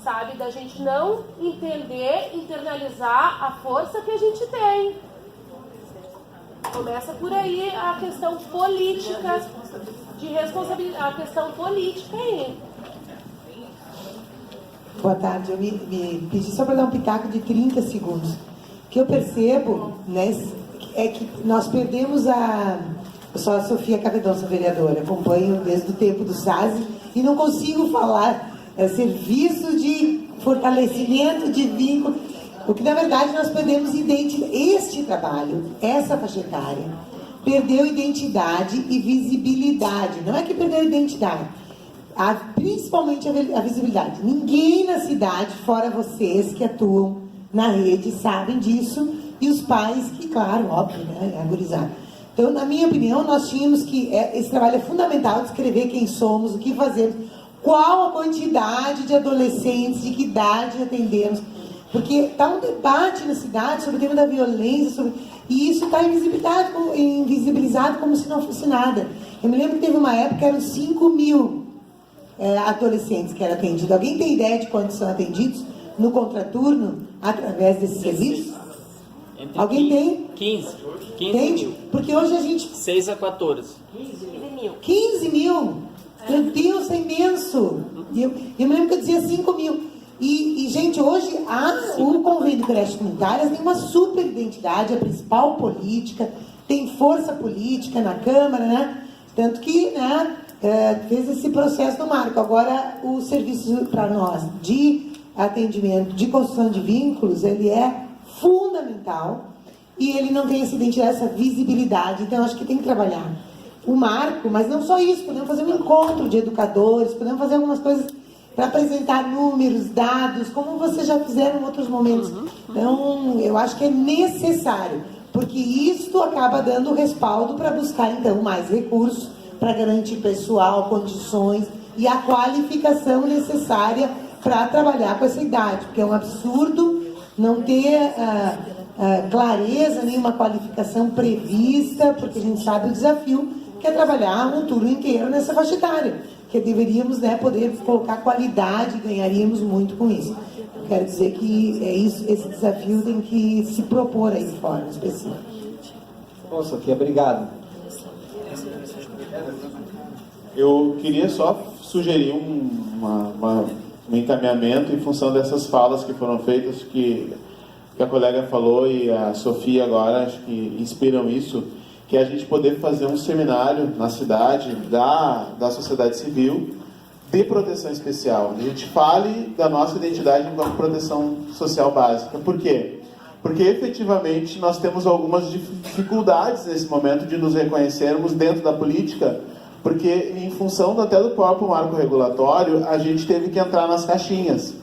Sabe, da gente não entender, internalizar a força que a gente tem. Começa por aí a questão política, de responsabilidade, a questão política aí. Boa tarde, eu me pedi só para dar um pitaco de 30 segundos. O que eu percebo, né, é que nós perdemos Eu sou a Sofia Cavedonça, vereadora, acompanho desde o tempo do SASE e não consigo falar serviço de fortalecimento de vínculo, porque na verdade nós perdemos este trabalho, essa faixa etária, perdeu identidade e visibilidade. Não é que perdeu identidade, principalmente a visibilidade. Ninguém na cidade, fora vocês que atuam na rede, sabem disso, e os pais que, claro, óbvio, né, é agorizado. Então, na minha opinião, nós tínhamos que, esse trabalho é fundamental, descrever quem somos, o que fazemos, qual a quantidade de adolescentes, de que idade atendemos, porque está um debate na cidade sobre o tema da violência, e isso está invisibilizado como se não fosse nada. Eu me lembro que teve uma época que eram 5.000 adolescentes que eram atendidos. Alguém tem ideia de quantos são atendidos no contraturno através desse serviço? Alguém tem? 15 mil. Porque hoje a gente... 6 a 14. 15 mil? Meu Deus, é imenso. Eu me lembro que eu dizia 5 mil. E gente, hoje o convênio de creches comunitárias tem uma super identidade, a principal política, tem força política na Câmara, né? Tanto que, né, fez esse processo no marco. Agora, o serviço para nós de atendimento, de construção de vínculos, ele é fundamental e ele não tem essa identidade, essa visibilidade. Então, acho que tem que trabalhar o marco, mas não só isso, podemos fazer um encontro de educadores, podemos fazer algumas coisas para apresentar números, dados, como vocês já fizeram em outros momentos. Então, eu acho que é necessário, porque isto acaba dando respaldo para buscar, então, mais recursos, para garantir pessoal, condições e a qualificação necessária para trabalhar com essa idade, porque é um absurdo não ter clareza, nenhuma qualificação prevista, porque a gente sabe o desafio que é trabalhar um turno inteiro nessa faixa etária, que deveríamos, né, poder colocar qualidade e ganharíamos muito com isso. Eu quero dizer que é isso, esse desafio tem que se propor aí de forma específica. Bom, Sofia, obrigado. Eu queria só sugerir um encaminhamento em função dessas falas que foram feitas, que a colega falou e a Sofia agora, acho que inspiram isso, que é a gente poder fazer um seminário na cidade da sociedade civil de proteção especial, onde a gente fale da nossa identidade enquanto proteção social básica. Por quê? Porque efetivamente nós temos algumas dificuldades nesse momento de nos reconhecermos dentro da política, porque em função até do próprio marco regulatório, a gente teve que entrar nas caixinhas.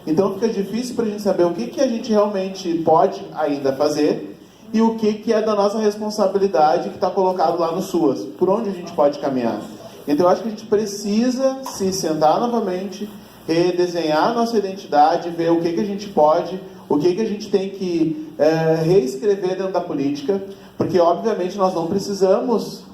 Então fica difícil para a gente saber o que a gente realmente pode ainda fazer e o que é da nossa responsabilidade que está colocado lá no SUAS, por onde a gente pode caminhar. Então eu acho que a gente precisa se sentar novamente, redesenhar a nossa identidade, ver o que a gente pode, o que a gente tem que reescrever dentro da política, porque obviamente nós não precisamos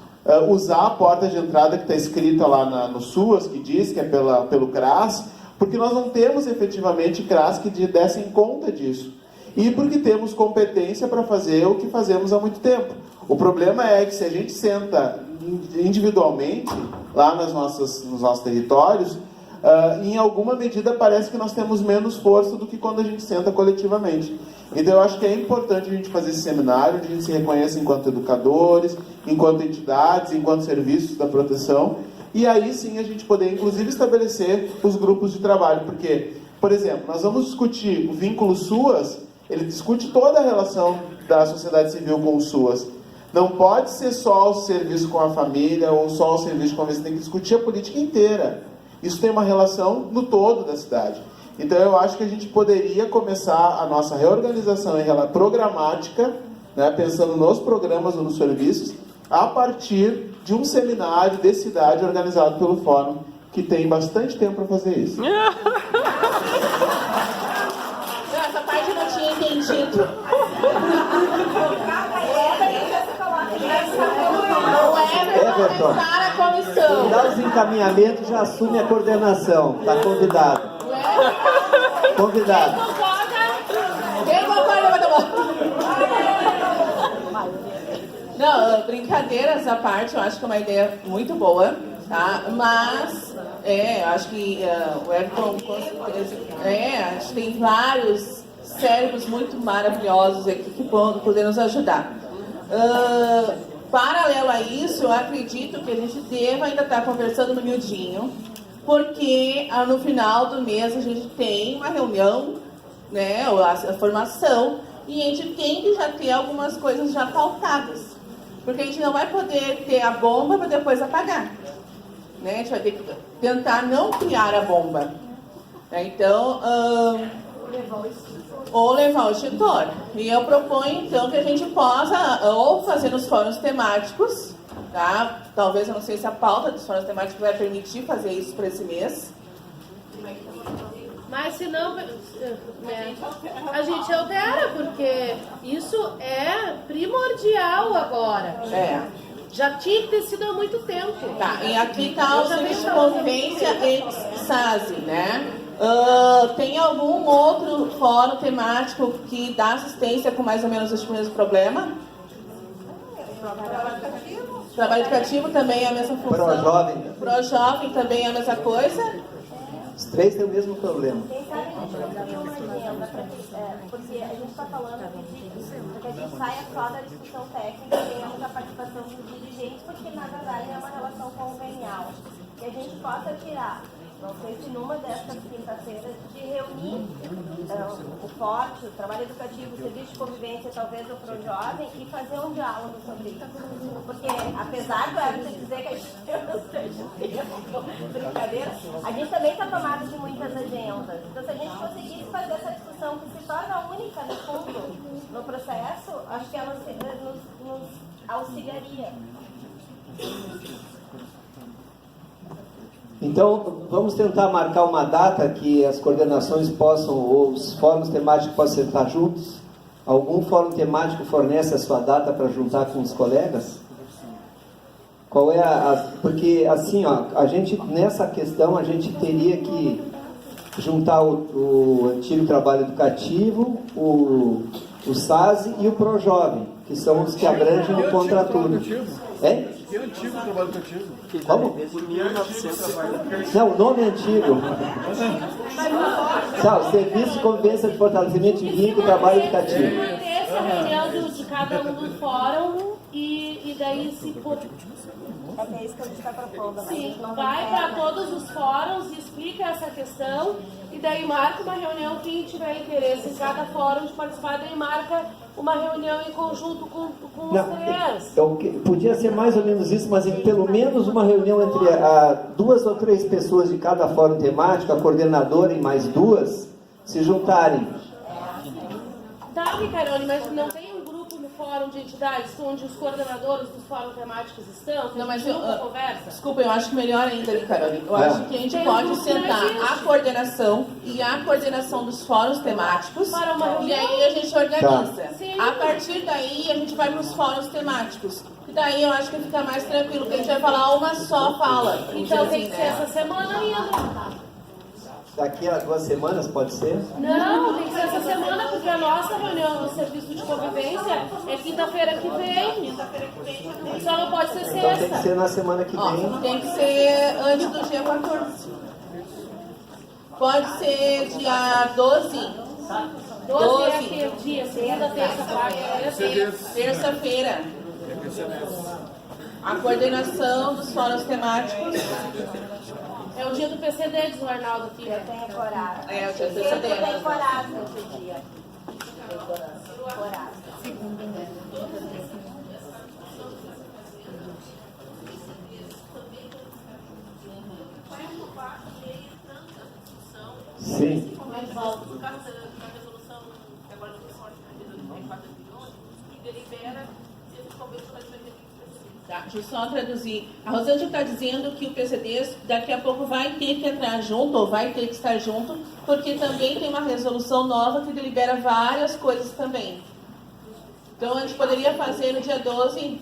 usar a porta de entrada que está escrita lá no SUAS, que diz que é pelo CRAS, porque nós não temos efetivamente CRAS que dessem conta disso. E porque temos competência para fazer o que fazemos há muito tempo. O problema é que se a gente senta individualmente lá nos nossos territórios, em alguma medida parece que nós temos menos força do que quando a gente senta coletivamente. Então eu acho que é importante a gente fazer esse seminário, onde a gente se reconheça enquanto educadores, enquanto entidades, enquanto serviços da proteção, e aí sim a gente poder, inclusive, estabelecer os grupos de trabalho, porque, por exemplo, nós vamos discutir o vínculo SUAS, ele discute toda a relação da sociedade civil com o SUAS. Não pode ser só o serviço com a família ou só o serviço com a família, você tem que discutir a política inteira. Isso tem uma relação no todo da cidade. Então eu acho que a gente poderia começar a nossa reorganização programática, né, pensando nos programas ou nos serviços, a partir de um seminário de cidade organizado pelo Fórum, que tem bastante tempo para fazer isso. Essa parte eu não tinha entendido. Everton, Para a comissão. dá os encaminhamentos, já assume a coordenação. Está convidado. Convidado. Quem concorda? Não, brincadeiras à parte, eu acho que é uma ideia muito boa, tá? Mas, eu acho que o Everton, com certeza, acho que tem vários cérebros muito maravilhosos aqui que podem nos ajudar. Paralelo a isso, eu acredito que a gente deva ainda estar conversando no miudinho, porque no final do mês a gente tem uma reunião, né, a formação, e a gente tem que já ter algumas coisas já pautadas. Porque a gente não vai poder ter a bomba para depois apagar. Né? A gente vai ter que tentar não criar a bomba. Então, ou levar o extintor. E eu proponho, então, que a gente possa ou fazer nos fóruns temáticos, tá? Talvez, eu não sei se a pauta dos fóruns temáticos vai permitir fazer isso para esse mês. Mas se não, a gente altera, porque isso é primordial agora. Já tinha que ter sido há muito tempo. Tá, e aqui está o serviço de convivência ex-SASE, né? Tem algum outro fórum temático que dá assistência com mais ou menos o mesmo problema? Trabalho educativo também é a mesma função. Pró-jovem. Pró-jovem também é a mesma coisa. Os três têm o mesmo problema. Quem sabe a gente não tem uma agenda, porque a gente está falando de que a gente saia só da discussão técnica e tenhamos a participação dos dirigentes, porque na verdade é uma relação convenial. Que a gente possa tirar, não sei se numa dessas quinta-feiras, de reunir o forte, o trabalho educativo, o serviço de convivência, talvez o ProJovem, e fazer um diálogo sobre isso. Porque, apesar do Everton dizer que a gente tem bastante brincadeira, a gente também está tomado de muitas agendas. Então, se a gente conseguisse fazer essa discussão que se torna única, no fundo, no processo, acho que ela nos auxiliaria. Então, vamos tentar marcar uma data que as coordenações possam, ou os fóruns temáticos possam sentar juntos? Algum fórum temático fornece a sua data para juntar com os colegas? Qual é porque, assim, a gente, nessa questão, a gente teria que juntar o antigo trabalho educativo, o SASE e o ProJovem, que são os que abrangem o contraturno. É? Que antigo trabalho educativo? Como? Não, o nome é antigo. Não, Serviço de Convivência de Fortalecimento de Vínculo e Trabalho Educativo. Essa reunião de cada um do fórum e daí se for... É isso que a gente está propondo. Sim, vai para todos os fóruns e explica essa questão e daí marca uma reunião, quem tiver interesse em cada fórum de participar, daí marca uma reunião em conjunto com os três. Podia ser mais ou menos isso, mas pelo menos uma reunião entre 2 ou 3 pessoas de cada fórum temático, a coordenadora e mais 2, se juntarem. Tá, Ricarone, mas não tem um grupo no fórum de entidades onde os coordenadores dos fóruns temáticos estão? Não, mas conversa? Desculpa, eu acho que melhor ainda, Ricarone. Eu acho que a gente pode sentar a coordenação e a coordenação dos fóruns temáticos e aí a gente organiza. A partir daí a gente vai para os fóruns temáticos. E daí eu acho que fica mais tranquilo, porque a gente vai falar uma só fala. Então tem que ser essa semana ainda. Daqui a 2 semanas, pode ser? Não, tem que ser essa semana, porque a nossa reunião no serviço de convivência é quinta-feira que vem. Só não pode ser sexta. Então tem que ser na semana que vem. Tem que ser antes do dia 14. Pode ser dia 12. 12 é aquele dia, segunda, terça, quarta, terça-feira. A coordenação dos fóruns temáticos. É o dia do PCD, diz o Arnaldo aqui. Eu tenho coragem. É o dia do PCD. Eu tenho coragem nesse dia. Coragem. Sim. No caso da resolução, agora do sorte de 4 bilhões, que delibera se os convênios vai ser Tá, deixa eu só traduzir. A Rosângela está dizendo que o PCD daqui a pouco vai ter que entrar junto, ou vai ter que estar junto, porque também tem uma resolução nova que delibera várias coisas também. Então a gente poderia fazer no dia 12.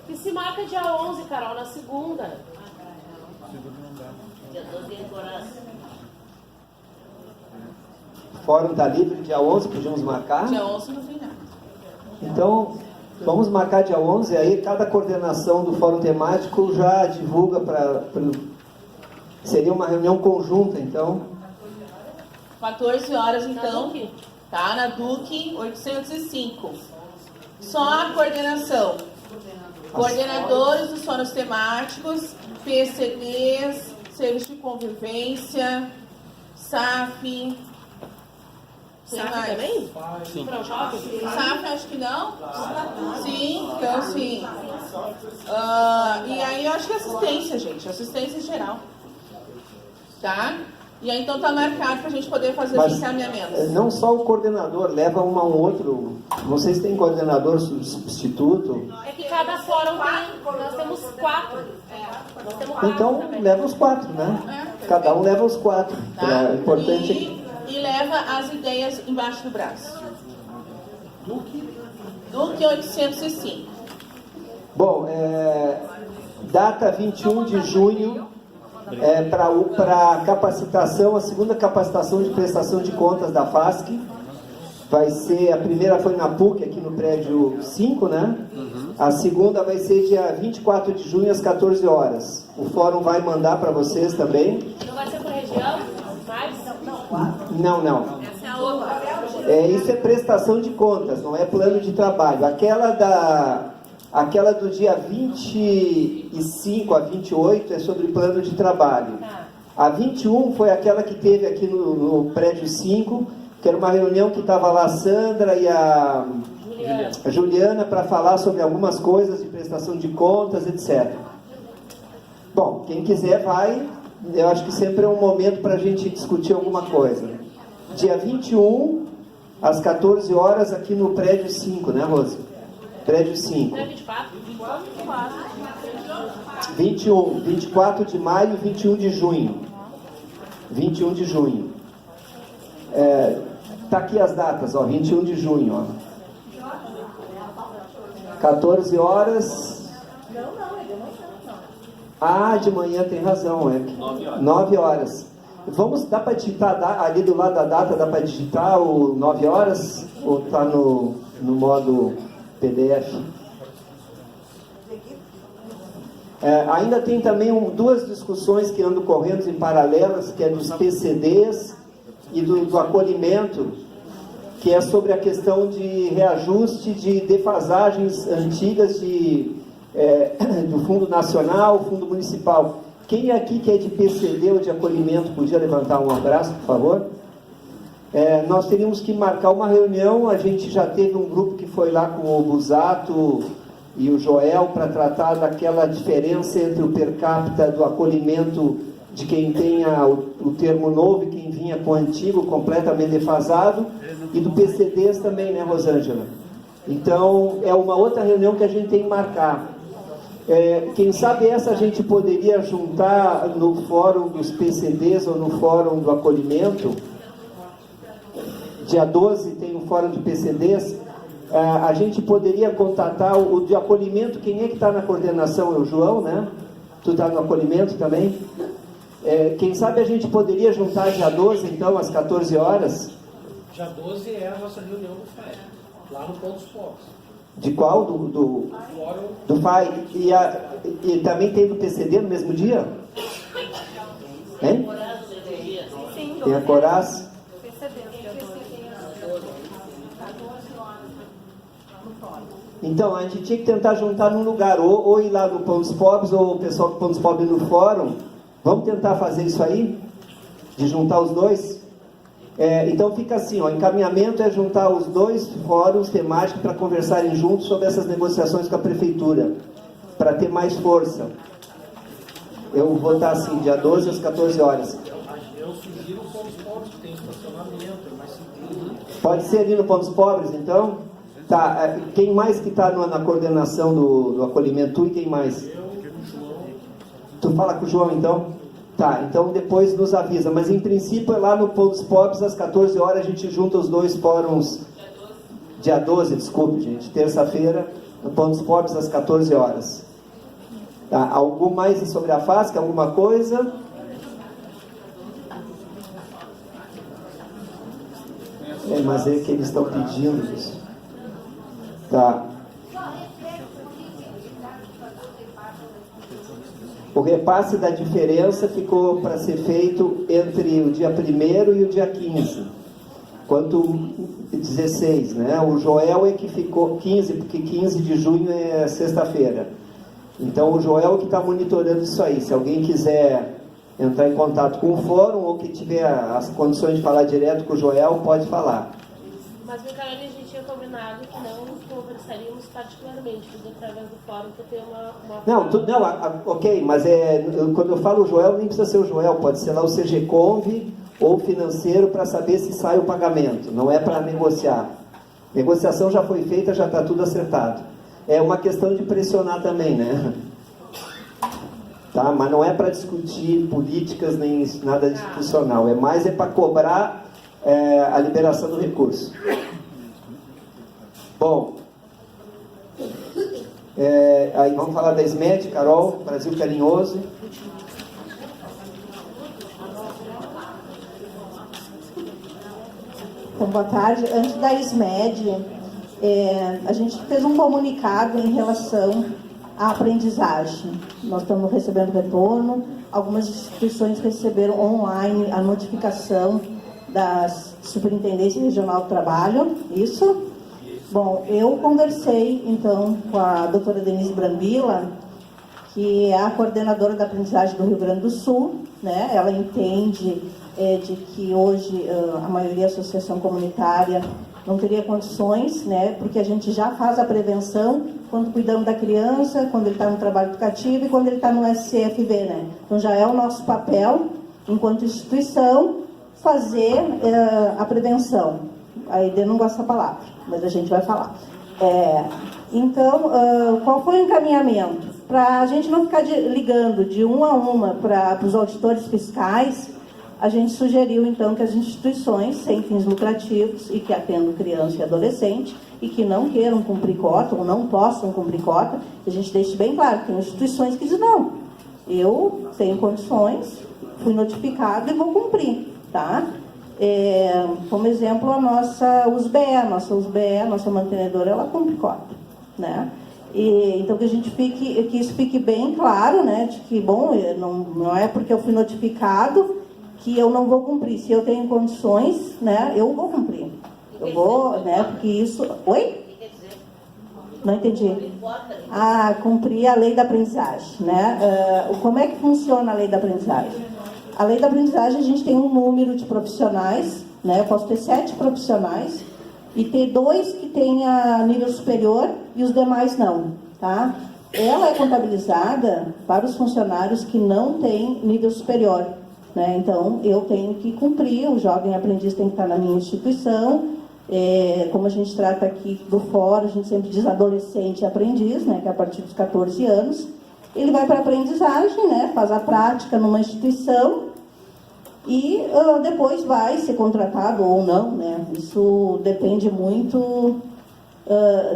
Que se marca dia 11, Carol, na segunda. Dia 12 é Coração. O fórum está livre dia 11, podíamos marcar? Dia 11 não tem nada. Então, vamos marcar dia 11, aí cada coordenação do fórum temático já divulga para... Seria uma reunião conjunta, então. 14 horas, então, tá? Na Duque 805. Só a coordenação. Coordenadores dos fóruns temáticos, PCDs, Serviço de Convivência, SAF... SAF também? Sim. SAF, acho que não. Sim, então sim. E aí eu acho que assistência, gente. Assistência em geral. Tá? E aí então tá marcado pra gente poder fazer os encaminhamentos. Não só o coordenador, leva um ao outro. Vocês têm coordenador substituto? É que cada fórum tem. Nós temos 4. Nós temos 4 Então também. leva os 4, né? Cada um leva os 4. Tá? É importante. E leva as ideias embaixo do braço. Duque 805. Bom, data 21 de junho para capacitação, a segunda capacitação de prestação de contas da FASC. Vai ser, a primeira foi na PUC, aqui no prédio 5, né? A segunda vai ser dia 24 de junho, às 14 horas. O fórum vai mandar para vocês também. Não vai ser por região? Não. Essa é a outra. Isso é prestação de contas, não é plano de trabalho. Aquela do dia 25 a 28 é sobre plano de trabalho. A 21 foi aquela que teve aqui no prédio 5, que era uma reunião que estava lá a Sandra e a Juliana para falar sobre algumas coisas de prestação de contas, etc. Bom, quem quiser vai. Eu acho que sempre é um momento para a gente discutir alguma coisa. Dia 21, às 14 horas, aqui no prédio 5, né, Rose? Prédio 5. Não é 24? 24 de maio e 21 de junho. 21 de junho. Tá aqui as datas, ó, 21 de junho, ó. 14 horas. De manhã tem razão, 9 horas. Dá para digitar ali do lado da data, dá para digitar o 9 horas? Ou está no modo PDF? Ainda tem também duas discussões que andam correndo em paralelas, que é dos PCDs e do acolhimento, que é sobre a questão de reajuste de defasagens antigas do Fundo Nacional, Fundo Municipal. Quem aqui que é de PCD ou de acolhimento podia levantar um abraço, por favor? Nós teríamos que marcar uma reunião. A gente já teve um grupo que foi lá com o Busato e o Joel para tratar daquela diferença entre o per capita do acolhimento de quem tenha o termo novo e quem vinha com o antigo, completamente defasado, e do PCDs também, né, Rosângela? Então, é uma outra reunião que a gente tem que marcar. Quem sabe essa a gente poderia juntar no fórum dos PCDs ou no fórum do acolhimento. Dia 12 tem o fórum de PCDs. A gente poderia contatar o de acolhimento. Quem é que está na coordenação? É o João, né? Tu está no acolhimento também? Quem sabe a gente poderia juntar dia 12, então, às 14 horas? Dia 12 é a nossa reunião do FAE, lá no Pontos Povos. De qual? Do FAI. E também tem do PCD no mesmo dia? Hein? Sim, Tem a Coraz? PCD. Então, a gente tinha que tentar juntar num lugar, ou ir lá no Pão dos Pobres, ou o pessoal do Pão dos Pobres no fórum. Vamos tentar fazer isso aí? De juntar os dois? Então fica assim, ó, encaminhamento é juntar os dois fóruns temáticos para conversarem juntos sobre essas negociações com a prefeitura, para ter mais força. Eu vou votar assim, dia 12 às 14 horas. Eu sugiro o Pão dos Pobres, que tem estacionamento, é mais seguro. Pode ser ali no Pão dos Pobres, então? Tá, quem mais que está na coordenação do acolhimento? Tu e quem mais? Eu, o João. Tu fala com o João, então? Tá, então depois nos avisa. Mas em princípio é lá no Pão dos Pobres, às 14 horas, a gente junta os dois fóruns. Dia 12, desculpe, gente. Terça-feira, no Pão dos Pobres, às 14 horas. Tá, algo mais sobre a FASC? Alguma coisa? Mas é que eles estão pedindo isso. Tá. O repasse da diferença ficou para ser feito entre o dia 1º e o dia 15. Quanto 16, né? O Joel é que ficou 15, porque 15 de junho é sexta-feira. Então o Joel é que está monitorando isso aí. Se alguém quiser entrar em contato com o fórum ou que tiver as condições de falar direto com o Joel, pode falar. Mas, Micael, a gente tinha combinado que não conversaríamos particularmente, através do fórum, para ter uma... Ok, mas quando eu falo o Joel, nem precisa ser o Joel, pode ser lá o CGConv ou o financeiro para saber se sai o pagamento, não é para negociar. Negociação já foi feita, já está tudo acertado. É uma questão de pressionar também, né? Tá? Mas não é para discutir políticas nem nada institucional, é mais para cobrar a liberação do recurso. Bom, aí vamos falar da SMED, Carol, Brasil Carinhoso. Então, boa tarde. Antes da SMED, a gente fez um comunicado em relação à aprendizagem. Nós estamos recebendo retorno, algumas instituições receberam online a notificação da Superintendência Regional do Trabalho, isso. Bom, eu conversei, então, com a doutora Denise Brambila, que é a coordenadora da aprendizagem do Rio Grande do Sul, né? Ela entende de que hoje a maioria da associação comunitária não teria condições, né? Porque a gente já faz a prevenção quando cuidamos da criança, quando ele está no trabalho educativo e quando ele está no SCFV, né? Então já é o nosso papel, enquanto instituição, fazer a prevenção. A ED não gosta da palavra, mas a gente vai falar. Então, qual foi o encaminhamento? Para a gente não ficar ligando de uma a uma para os auditores fiscais, a gente sugeriu, então, que as instituições sem fins lucrativos e que atendam criança e adolescente e que não queiram cumprir cota ou não possam cumprir cota, a gente deixe bem claro, tem instituições que dizem, não, eu tenho condições, fui notificado e vou cumprir, tá? Como exemplo, a nossa USBE, a nossa mantenedora, ela cumpre cota, né? Então que isso fique bem claro, né? De que, bom, não é porque eu fui notificado que eu não vou cumprir. Se eu tenho condições, né? Eu vou cumprir. Eu vou, né? Porque isso... Oi? Não entendi. Cumprir a lei da aprendizagem, né? Como é que funciona a lei da aprendizagem? A lei da aprendizagem, a gente tem um número de profissionais, né? Eu posso ter 7 profissionais e ter 2 que tenha nível superior e os demais não, tá? Ela é contabilizada para os funcionários que não têm nível superior, né? Então, eu tenho que cumprir, o jovem aprendiz tem que estar na minha instituição. Como a gente trata aqui do fórum, a gente sempre diz adolescente e aprendiz, né? Que é a partir dos 14 anos. Ele vai para a aprendizagem, né? Faz a prática numa instituição e depois vai ser contratado ou não, né? Isso depende muito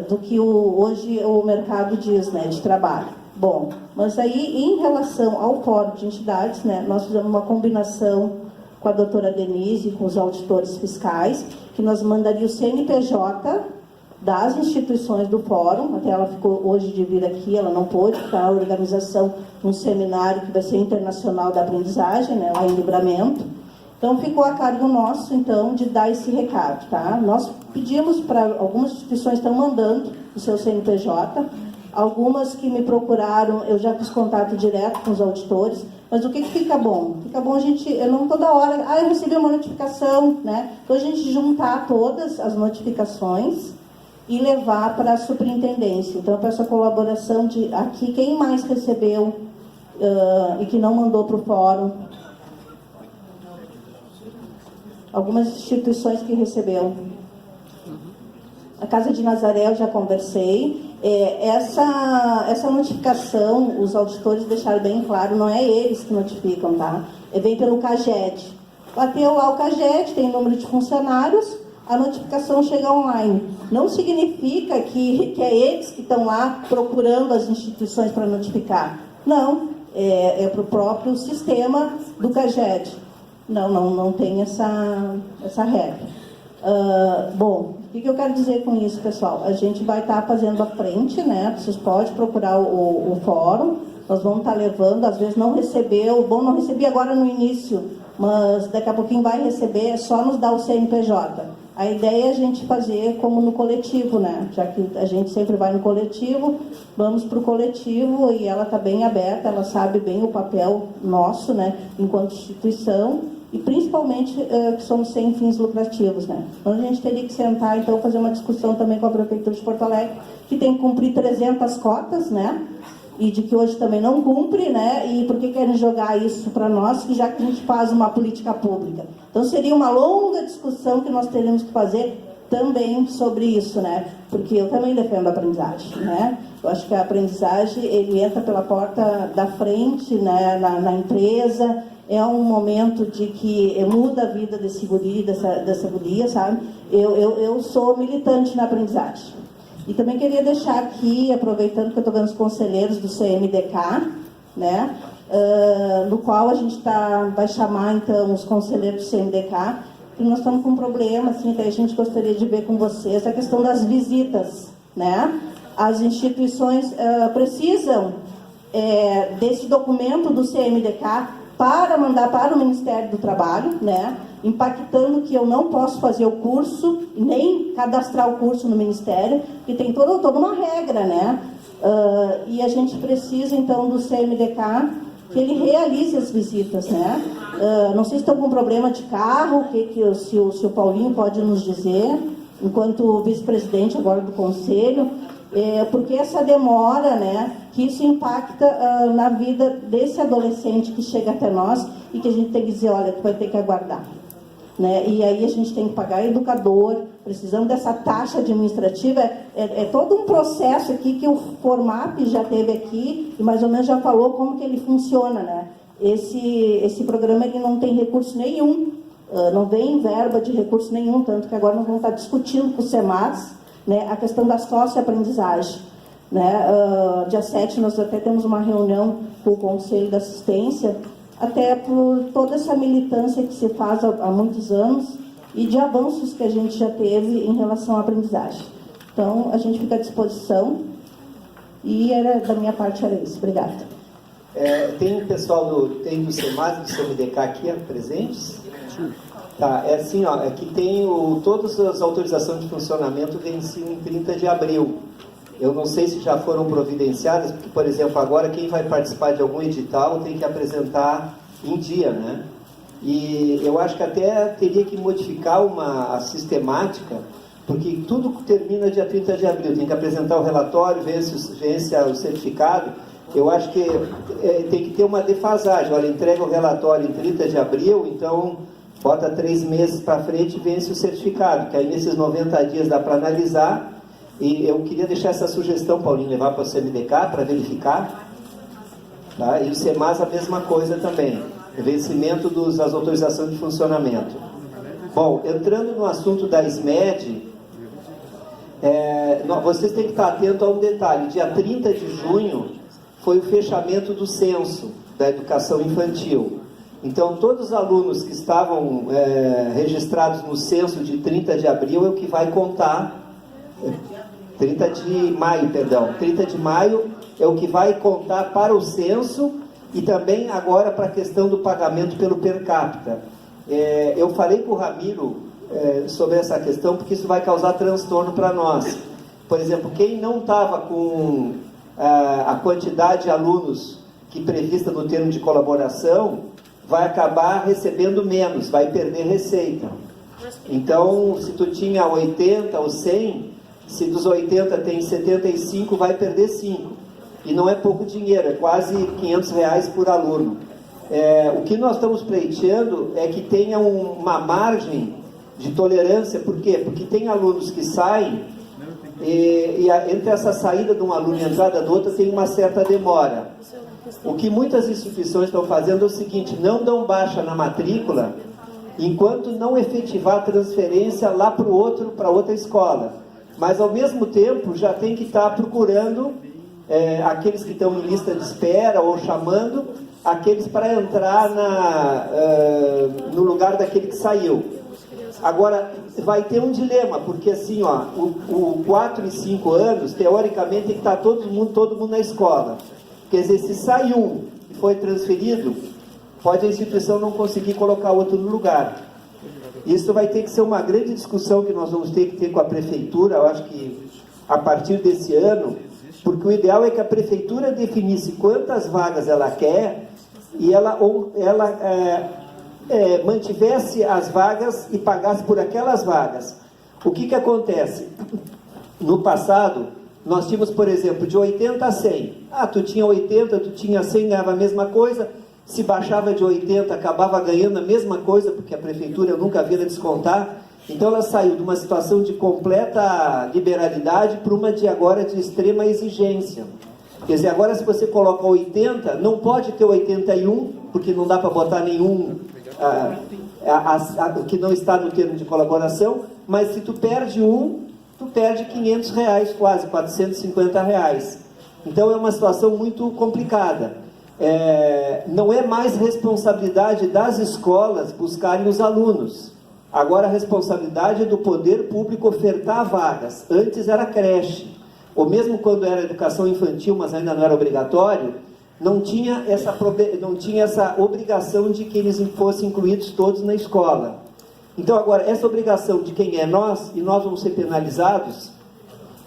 do que hoje o mercado diz, né? De trabalho. Bom, mas aí em relação ao fórum de entidades, né? Nós fizemos uma combinação com a doutora Denise e com os auditores fiscais, que nós mandaria o CNPJ das instituições do fórum, até ela ficou hoje de vir aqui, ela não pôde, para a organização de um seminário que vai ser internacional da aprendizagem, né, lá em Livramento, Então, ficou a cargo nosso, então, de dar esse recado, tá? Nós pedimos para algumas instituições estão mandando o seu CNPJ, algumas que me procuraram, eu já fiz contato direto com os auditores, mas o que fica bom? Fica bom a gente, eu não toda hora, eu recebi uma notificação, né? Então, a gente juntar todas as notificações e levar para a superintendência. Então, eu peço a colaboração de aqui, quem mais recebeu e que não mandou para o fórum. Algumas instituições que recebeu. A Casa de Nazaré eu já conversei. Essa notificação, os auditores deixaram bem claro, não é eles que notificam, tá? Vem pelo CAGED. Bateu lá o CAGED, tem número de funcionários, a notificação chega online. Não significa que é eles que estão lá procurando as instituições para notificar. Não, é para o próprio sistema do CAGED. Não tem essa regra. Bom, o que eu quero dizer com isso, pessoal? A gente vai estar fazendo à frente, né? Vocês podem procurar o fórum, nós vamos estar levando, às vezes não recebeu, bom, não recebi agora no início, mas daqui a pouquinho vai receber, é só nos dar o CNPJ. A ideia é a gente fazer como no coletivo, né? Já que a gente sempre vai no coletivo, vamos para o coletivo e ela está bem aberta, ela sabe bem o papel nosso, né? Enquanto instituição, e principalmente que somos sem fins lucrativos, né? Então a gente teria que sentar, então, fazer uma discussão também com a Prefeitura de Porto Alegre, que tem que cumprir 300 cotas, né? E de que hoje também não cumpre, né? E por que querem jogar isso para nós, já que a gente faz uma política pública? Então seria uma longa discussão que nós teríamos que fazer também sobre isso, né? Porque eu também defendo a aprendizagem, né? Eu acho que a aprendizagem, ele entra pela porta da frente, né? Na empresa. É um momento de que muda a vida desse guri, dessa guria, sabe? Eu sou militante na aprendizagem. E também queria deixar aqui, aproveitando que eu estou vendo os conselheiros do CMDK, né? No qual a gente vai chamar, então, os conselheiros do CMDK, e nós estamos com um problema, assim, que a gente gostaria de ver com vocês, a questão das visitas, né? As instituições precisam desse documento do CMDK para mandar para o Ministério do Trabalho, né? Impactando que eu não posso fazer o curso, nem cadastrar o curso no Ministério, que tem toda uma regra, né? E a gente precisa, então, do CMDK, que ele realize as visitas, né? Não sei se estão com problema de carro, se o Paulinho pode nos dizer, enquanto vice-presidente agora do Conselho, porque essa demora, né, que isso impacta na vida desse adolescente que chega até nós e que a gente tem que dizer, olha, tu vai ter que aguardar. Né? E aí a gente tem que pagar educador, precisamos dessa taxa administrativa, é todo um processo aqui que o Formap já teve aqui e mais ou menos já falou como que ele funciona, né? Esse programa ele não tem recurso nenhum, não vem verba de recurso nenhum, tanto que agora nós vamos estar discutindo com o SEMAS, né, a questão da sócio-aprendizagem. Né? Dia 7 nós até temos uma reunião com o Conselho de Assistência, até por toda essa militância que se faz há muitos anos e de avanços que a gente já teve em relação à aprendizagem. Então, a gente fica à disposição e da minha parte era isso. Obrigada. Tem o pessoal do SEMAS e do CMDK aqui presentes? Sim. Tá, assim, ó, aqui tem todas as autorizações de funcionamento venciam em 30 de abril. Eu não sei se já foram providenciadas, porque, por exemplo, agora quem vai participar de algum edital tem que apresentar em dia, né? E eu acho que até teria que modificar a sistemática, porque tudo termina dia 30 de abril, tem que apresentar o relatório, vence o certificado. Eu acho que tem que ter uma defasagem. Olha, entrega o relatório em 30 de abril, então bota 3 meses para frente e vence o certificado, que aí nesses 90 dias dá para analisar. E eu queria deixar essa sugestão, Paulinho, levar para o CMDK para verificar. Tá? E o SEMAS a mesma coisa também. Vencimento das autorizações de funcionamento. Bom, entrando no assunto da SMED, vocês têm que estar atentos a um detalhe. Dia 30 de junho foi o fechamento do censo da educação infantil. Então, todos os alunos que estavam registrados no censo de 30 de abril é o que vai contar... 30 de maio é o que vai contar para o censo e também agora para a questão do pagamento pelo per capita. Eu falei para o Ramiro sobre essa questão, porque isso vai causar transtorno para nós. Por exemplo, quem não estava com a quantidade de alunos que prevista no termo de colaboração, vai acabar recebendo menos, vai perder receita. Então, se tu tinha 80 ou 100, se dos 80 tem 75, vai perder 5. E não é pouco dinheiro, é quase R$500 por aluno. O que nós estamos pleiteando é que tenha uma margem de tolerância. Por quê? Porque tem alunos que saem e entre essa saída de um aluno e a entrada do outro tem uma certa demora. O que muitas instituições estão fazendo é o seguinte: não dão baixa na matrícula enquanto não efetivar a transferência lá para outra escola. Mas, ao mesmo tempo, já tem que estar procurando aqueles que estão em lista de espera ou chamando aqueles para entrar no lugar daquele que saiu. Agora, vai ter um dilema, porque assim, o 4 e 5 anos, teoricamente, tem que estar todo mundo na escola. Quer dizer, se sai um e foi transferido, pode a instituição não conseguir colocar outro no lugar. Isso vai ter que ser uma grande discussão que nós vamos ter que ter com a prefeitura, eu acho que a partir desse ano, porque o ideal é que a prefeitura definisse quantas vagas ela quer e ela mantivesse as vagas e pagasse por aquelas vagas. O que acontece? No passado, nós tínhamos, por exemplo, de 80 a 100. Tu tinha 80, tu tinha 100, ganhava a mesma coisa. Se baixava de 80, acabava ganhando a mesma coisa, porque a prefeitura nunca havia de descontar. Então ela saiu de uma situação de completa liberalidade para uma de agora de extrema exigência. Quer dizer, agora se você coloca 80, não pode ter 81, porque não dá para botar nenhum que não está no termo de colaboração, mas se tu perde tu perde R$500, quase R$450. Então é uma situação muito complicada. Não é mais responsabilidade das escolas buscarem os alunos. Agora a responsabilidade é do poder público ofertar vagas. Antes era creche, ou mesmo quando era educação infantil, mas ainda não era obrigatório, não tinha essa obrigação de que eles fossem incluídos todos na escola. Então agora, essa obrigação de quem é nós, e nós vamos ser penalizados,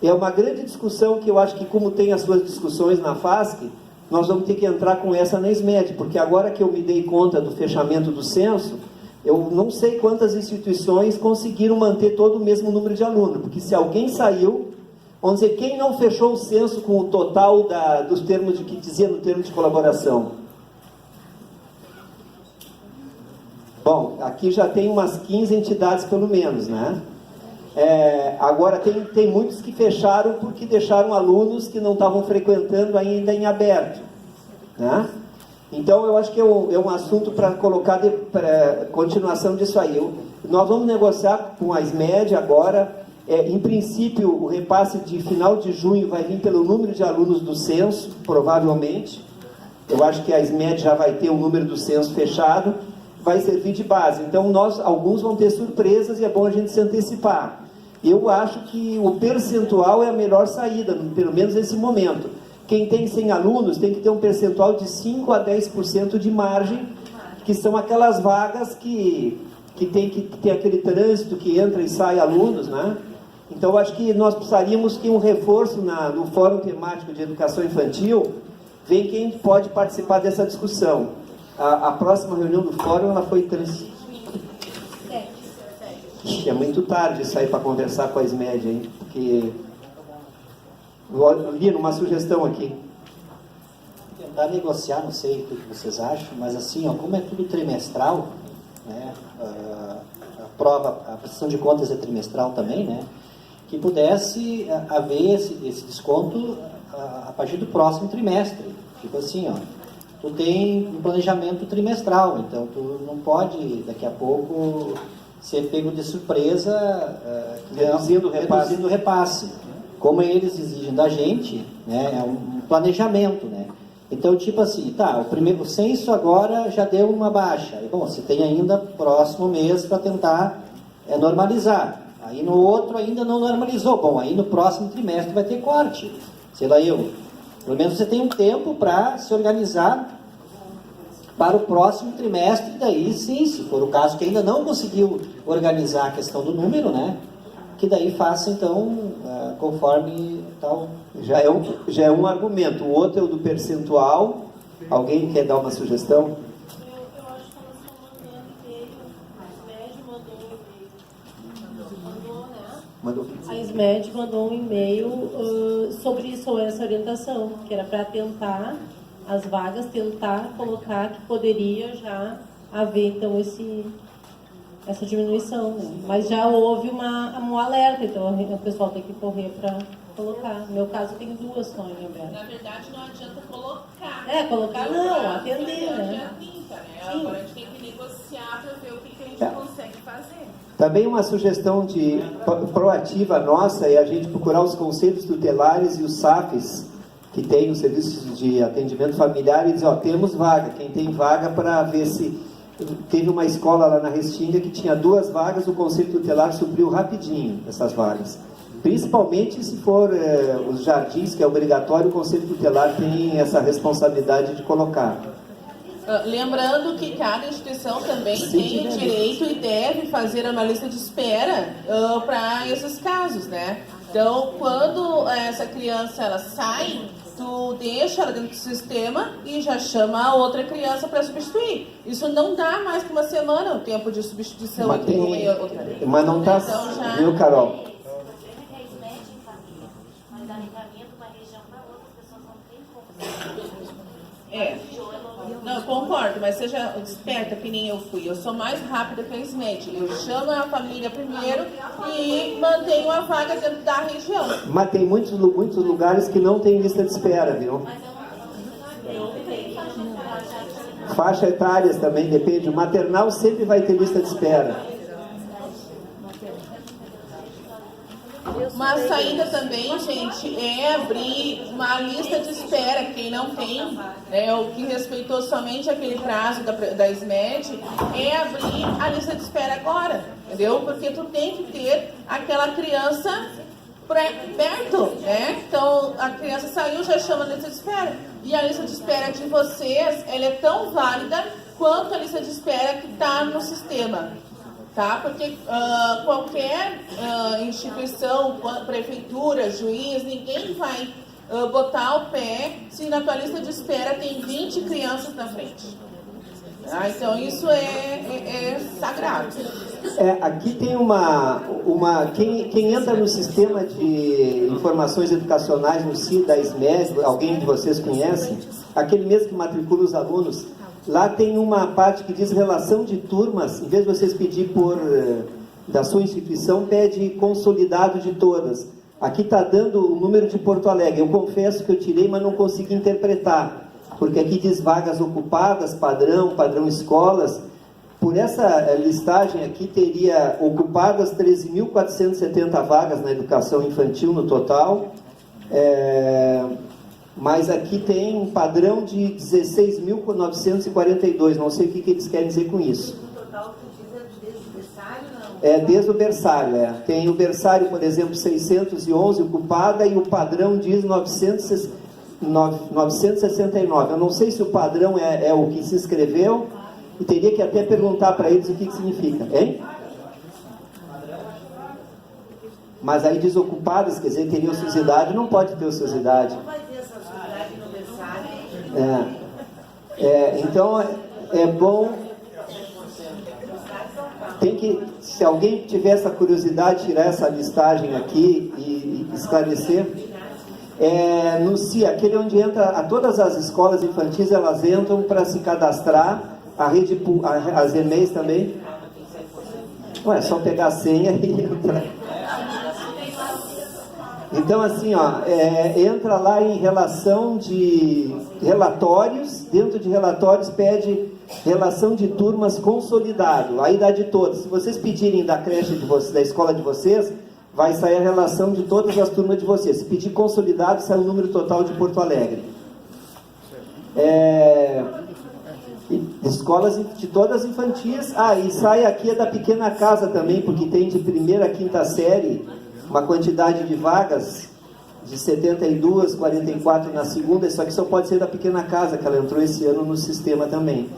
é uma grande discussão que eu acho que, como tem as suas discussões na FASC, nós vamos ter que entrar com essa na SMED, porque agora que eu me dei conta do fechamento do censo, eu não sei quantas instituições conseguiram manter todo o mesmo número de alunos, porque se alguém saiu, vamos dizer, quem não fechou o censo com o total dos termos que dizia no termo de colaboração? Bom, aqui já tem umas 15 entidades pelo menos, né? Agora tem muitos que fecharam porque deixaram alunos que não estavam frequentando ainda em aberto, né? Então eu acho que é um assunto para colocar para continuação disso aí. Nós vamos negociar com a SMED agora. Em princípio, o repasse de final de junho vai vir pelo número de alunos do censo, provavelmente. Eu acho que a SMED já vai ter o número do censo fechado, vai servir de base. Então, alguns vão ter surpresas e é bom a gente se antecipar. Eu acho que o percentual é a melhor saída, pelo menos nesse momento. Quem tem 100 alunos tem que ter um percentual de 5 a 10% de margem, que são aquelas vagas que tem aquele trânsito que entra e sai alunos, né? Então, acho que nós precisaríamos ter um reforço no Fórum Temático de Educação Infantil, ver quem pode participar dessa discussão. A próxima reunião do Fórum, ela foi é muito tarde isso aí para conversar com a SMED, hein? Porque... Lino, uma sugestão aqui. Tentar negociar, não sei o que vocês acham, mas assim, como é tudo trimestral, né? A prestação de contas é trimestral também, né? Que pudesse haver esse desconto a partir do próximo trimestre. Tipo assim, tu tem um planejamento trimestral, então tu não pode, daqui a pouco, ser pego de surpresa reduzindo o repasse. Como eles exigem da gente, né? É um planejamento, né? Então, tipo assim, o censo agora já deu uma baixa. E, bom, você tem ainda próximo mês para tentar normalizar. Aí no outro ainda não normalizou. Bom, aí no próximo trimestre vai ter corte. Sei lá eu. Pelo menos você tem um tempo para se organizar para o próximo trimestre. Daí sim, se for o caso que ainda não conseguiu organizar a questão do número, né, que daí faça então conforme tal. Já é um argumento. O outro é o do percentual. Alguém quer dar uma sugestão? A SMED mandou um e-mail sobre essa orientação, que era para tentar as vagas, tentar colocar que poderia já haver então essa diminuição, né? Mas já houve um alerta, então o pessoal tem que correr para colocar. No meu caso tem 2 só em aberto. Na verdade não adianta colocar. Colocar não, atender, né? Agora a gente tem que negociar para ver o que a gente consegue fazer. Também uma sugestão proativa nossa é a gente procurar os conselhos tutelares e os SAFs, que tem os serviços de atendimento familiar, e dizer, temos vaga, quem tem vaga, para ver se... Teve uma escola lá na Restinga que tinha 2 vagas, o conselho tutelar supriu rapidinho essas vagas. Principalmente se for os jardins, que é obrigatório, o conselho tutelar tem essa responsabilidade de colocar. Lembrando que cada instituição também tem o direito e deve fazer uma lista de espera para esses casos, né? Então, quando essa criança ela sai, tu deixa ela dentro do sistema e já chama a outra criança para substituir. Isso não dá mais que uma semana o tempo de substituição. Mas não está, então, viu, Carol? Não, eu concordo, mas seja esperta que nem eu fui. Eu sou mais rápida que a SMED. Eu chamo a família primeiro e mantenho a vaga dentro da região. Mas tem muitos lugares que não tem lista de espera, viu? Faixa etárias também, depende. O maternal sempre vai ter lista de espera. Uma saída também, gente, é abrir uma lista de espera. Quem não tem, né, o que respeitou somente aquele prazo da SMED, é abrir a lista de espera agora, entendeu? Porque tu tem que ter aquela criança perto, né? Então, a criança saiu, já chama a lista de espera. E a lista de espera de vocês, ela é tão válida quanto a lista de espera que está no sistema. Tá? Porque qualquer instituição, prefeitura, juiz, ninguém vai botar o pé se na tua lista de espera tem 20 crianças na frente. Então isso é sagrado. Aqui tem quem entra no sistema de informações educacionais no CI da SMED, alguém de vocês conhece? Aquele mesmo que matricula os alunos. Lá tem uma parte que diz relação de turmas. Em vez de vocês pedir da sua instituição, pede consolidado de todas. Aqui está dando o número de Porto Alegre. Eu confesso que eu tirei, mas não consegui interpretar. Porque aqui diz vagas ocupadas, padrão escolas. Por essa listagem aqui, teria ocupadas 13.470 vagas na educação infantil no total. Mas aqui tem um padrão de 16.942. Não sei o que eles querem dizer com isso. O total que diz é desde o berçário, não? Desde o berçário, Tem o berçário, por exemplo, 611 ocupada, e o padrão diz 969. Eu não sei se o padrão é o que se inscreveu, e teria que até perguntar para eles o que significa, hein? Mas aí desocupadas, quer dizer, teria ociosidade, não pode ter ociosidade. Não vai ter essa ociosidade no berçário. Então, é bom... se alguém tiver essa curiosidade, tirar essa listagem aqui e esclarecer. No CIA, aquele onde entra, todas as escolas infantis, elas entram para se cadastrar, as EMEIs também. É só pegar a senha e entrar. Então, assim, entra lá em relação de relatórios, dentro de relatórios pede relação de turmas consolidado, aí dá de todas. Se vocês pedirem da creche de vocês, da escola de vocês, vai sair a relação de todas as turmas de vocês. Se pedir consolidado, sai o número total de Porto Alegre. Escolas de todas infantis. E sai aqui a da pequena casa também, porque tem de 1ª a 5ª série uma quantidade de vagas de 72, 44 na segunda. Isso aqui só pode ser da pequena casa, que ela entrou esse ano no sistema também.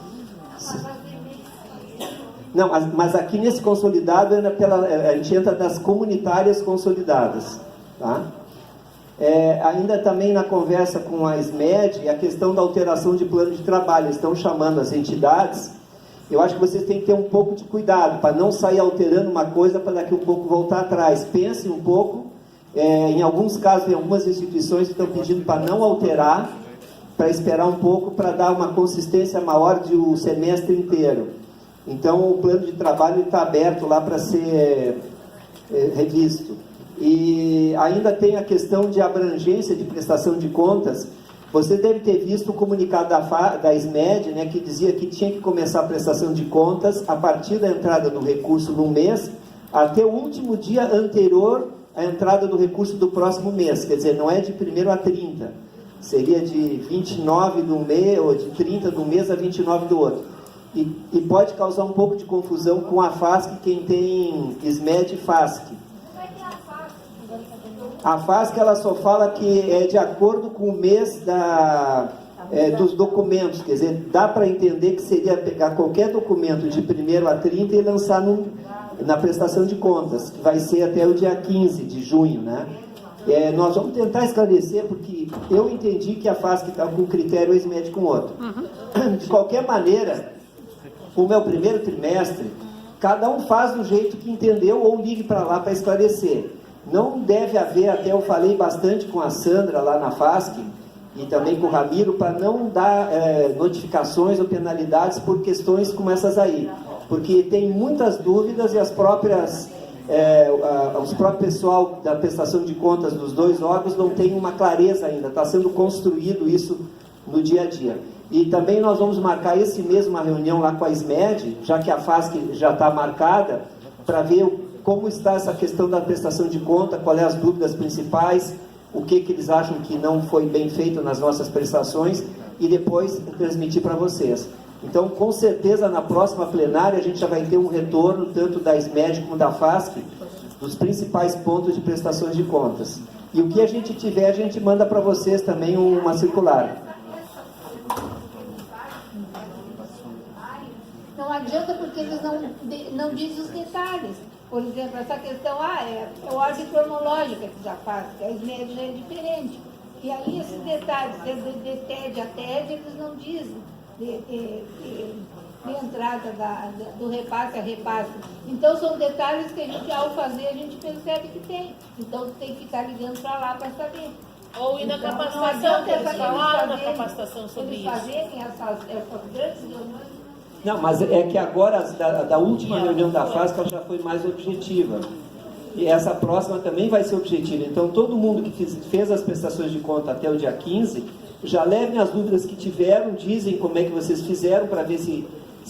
Não, mas aqui nesse consolidado a gente entra das comunitárias consolidadas. Tá? Ainda também na conversa com a SMED, a questão da alteração de plano de trabalho. Eles estão chamando as entidades. Eu acho que vocês têm que ter um pouco de cuidado, para não sair alterando uma coisa para daqui a um pouco voltar atrás. Pensem um pouco. Em alguns casos, em algumas instituições estão pedindo para não alterar, para esperar um pouco, para dar uma consistência maior de um semestre inteiro. Então, o plano de trabalho está aberto lá para ser revisto. E ainda tem a questão de abrangência de prestação de contas. Você deve ter visto o comunicado da SMED, né, que dizia que tinha que começar a prestação de contas a partir da entrada do recurso no mês, até o último dia anterior à entrada do recurso do próximo mês. Quer dizer, não é de 1º a 30. Seria de 29 do mês, ou de 30 do mês a 29 do outro. E pode causar um pouco de confusão com a FASC, quem tem SMED e FASC. A FASC ela só fala que é de acordo com o mês dos documentos, quer dizer, dá para entender que seria pegar qualquer documento de 1º a 30 e lançar na prestação de contas, que vai ser até o dia 15 de junho, né? Nós vamos tentar esclarecer, porque eu entendi que a FASC está com um critério e o SMED com outro. De qualquer maneira, como é o primeiro trimestre, cada um faz do jeito que entendeu ou ligue para lá para esclarecer. Não deve haver, até eu falei bastante com a Sandra lá na FASC e também com o Ramiro, para não dar notificações ou penalidades por questões como essas aí, porque tem muitas dúvidas e os próprios pessoal da prestação de contas dos dois órgãos não tem uma clareza ainda, está sendo construído isso no dia a dia. E também nós vamos marcar esse mês uma reunião lá com a SMED, já que a FASC já está marcada, para ver como está essa questão da prestação de conta, quais são as dúvidas principais, o que eles acham que não foi bem feito nas nossas prestações, e depois transmitir para vocês. Então, com certeza, na próxima plenária, a gente já vai ter um retorno, tanto da SMED como da FASC, dos principais pontos de prestações de contas. E o que a gente tiver, a gente manda para vocês também uma circular. Não adianta, porque eles não dizem os detalhes. Por exemplo, essa questão, é a ordem cronológica que já faz, que a SMED é diferente. E aí esses detalhes, de TED a TED, eles não dizem, de entrada do repasse a repasse. Então são detalhes que a gente, ao fazer, a gente percebe que tem. Então tem que ficar ligando para lá para saber. Ou ir na capacitação, que eles falaram na capacitação sobre isso. Eles fazerem essas grandes reuniões. Não, mas é que agora, da última reunião da FASC, ela já foi mais objetiva. E essa próxima também vai ser objetiva. Então, todo mundo que fez as prestações de conta até o dia 15, já levem as dúvidas que tiveram, dizem como é que vocês fizeram, para ver se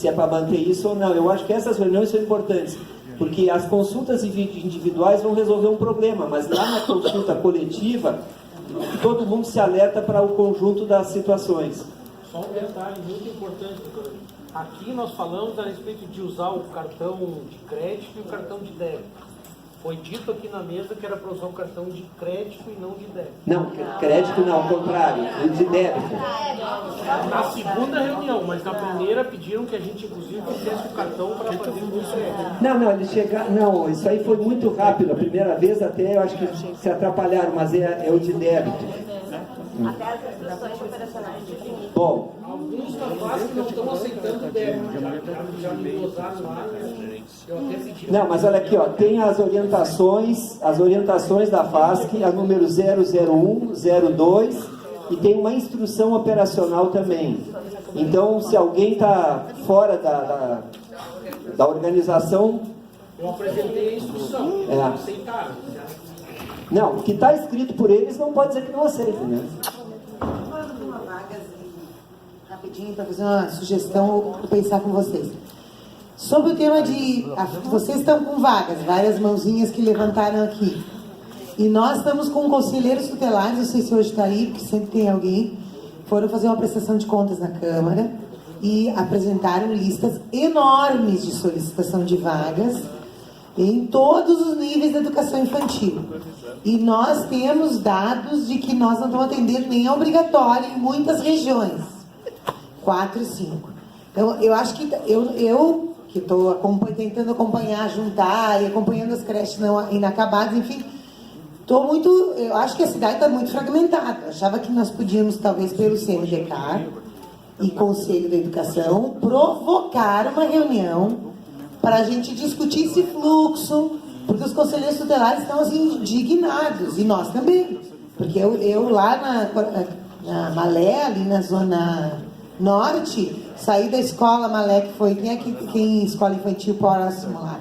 é para manter isso ou não. Eu acho que essas reuniões são importantes, porque as consultas individuais vão resolver um problema, mas lá na consulta coletiva, todo mundo se alerta para o conjunto das situações. Só um detalhe muito importante, doutor. Aqui nós falamos a respeito de usar o cartão de crédito e o cartão de débito. Foi dito aqui na mesa que era para usar o cartão de crédito e não de débito. Não, crédito não, ao contrário, o de débito. Na segunda reunião, mas na primeira pediram que a gente inclusive fizesse o cartão para fazer isso. Não, eles chegaram. Não, isso aí foi muito rápido. A primeira vez até eu acho que se atrapalharam, mas é o de débito. Até as instruções operacionais definidas. Bom. Alguns da FASC não estão aceitando débito. Já me usaram lá, eu até pedi. Não, mas olha aqui, ó, tem as orientações da FASC, a número 001, 02, e tem uma instrução operacional também. Então, se alguém está fora da organização... Eu apresentei a instrução, não aceitaram. Não, o que está escrito por eles não pode dizer que não aceita, né? Rapidinho, para fazer uma sugestão ou pensar com vocês. Sobre o tema de... Vocês estão com vagas, várias mãozinhas que levantaram aqui. E nós estamos com conselheiros tutelares, não sei se hoje está aí, porque sempre tem alguém, foram fazer uma prestação de contas na Câmara e apresentaram listas enormes de solicitação de vagas em todos os níveis da educação infantil. E nós temos dados de que nós não estamos atendendo nem a obrigatório em muitas regiões. 4 e 5. Então, eu acho que eu que estou tentando acompanhar, juntar e acompanhando as creches não inacabadas, enfim, eu acho que a cidade está muito fragmentada. Eu achava que nós podíamos, talvez pelo CNDK e Conselho da Educação, provocar uma reunião para a gente discutir esse fluxo, porque os conselheiros tutelares estão assim, indignados, e nós também. Porque eu lá na Malé, ali na Zona Norte, saí da escola Malé, que foi... Quem escola infantil próximo lá?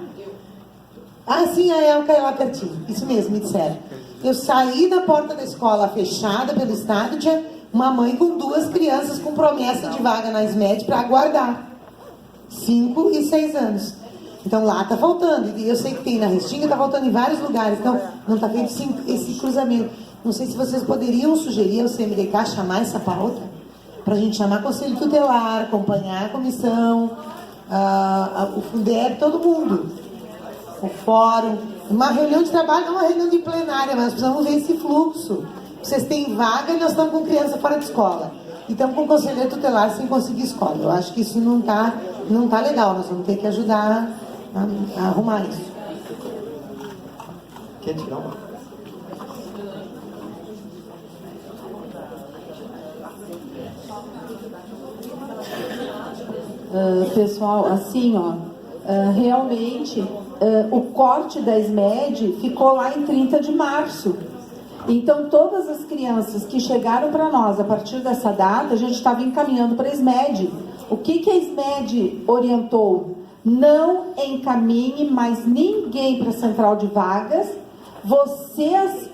Ah, sim, a Elca é lá pertinho. Isso mesmo, me disseram. Eu saí da porta da escola fechada pelo Estado, tinha uma mãe com 2 crianças com promessa de vaga na SMED para aguardar. 5 e 6 anos. Então lá está faltando. E eu sei que tem na Restinga, está faltando em vários lugares. Então não está feito esse cruzamento. Não sei se vocês poderiam sugerir ao CMDK chamar essa pauta, para a gente chamar Conselho Tutelar, acompanhar a comissão, o Fundeb, todo mundo. O fórum. Uma reunião de trabalho, não uma reunião de plenária, mas precisamos ver esse fluxo. Vocês têm vaga e nós estamos com criança fora de escola. E estamos com o conselheiro tutelar sem conseguir escola. Eu acho que isso não tá legal. Nós vamos ter que ajudar a arrumar isso. Quer tirar uma? Pessoal, assim, realmente o corte da SMED ficou lá em 30 de março. Então, todas as crianças que chegaram para nós a partir dessa data, a gente estava encaminhando para a SMED. O que a SMED orientou? Não encaminhe mais ninguém para a central de vagas. Vocês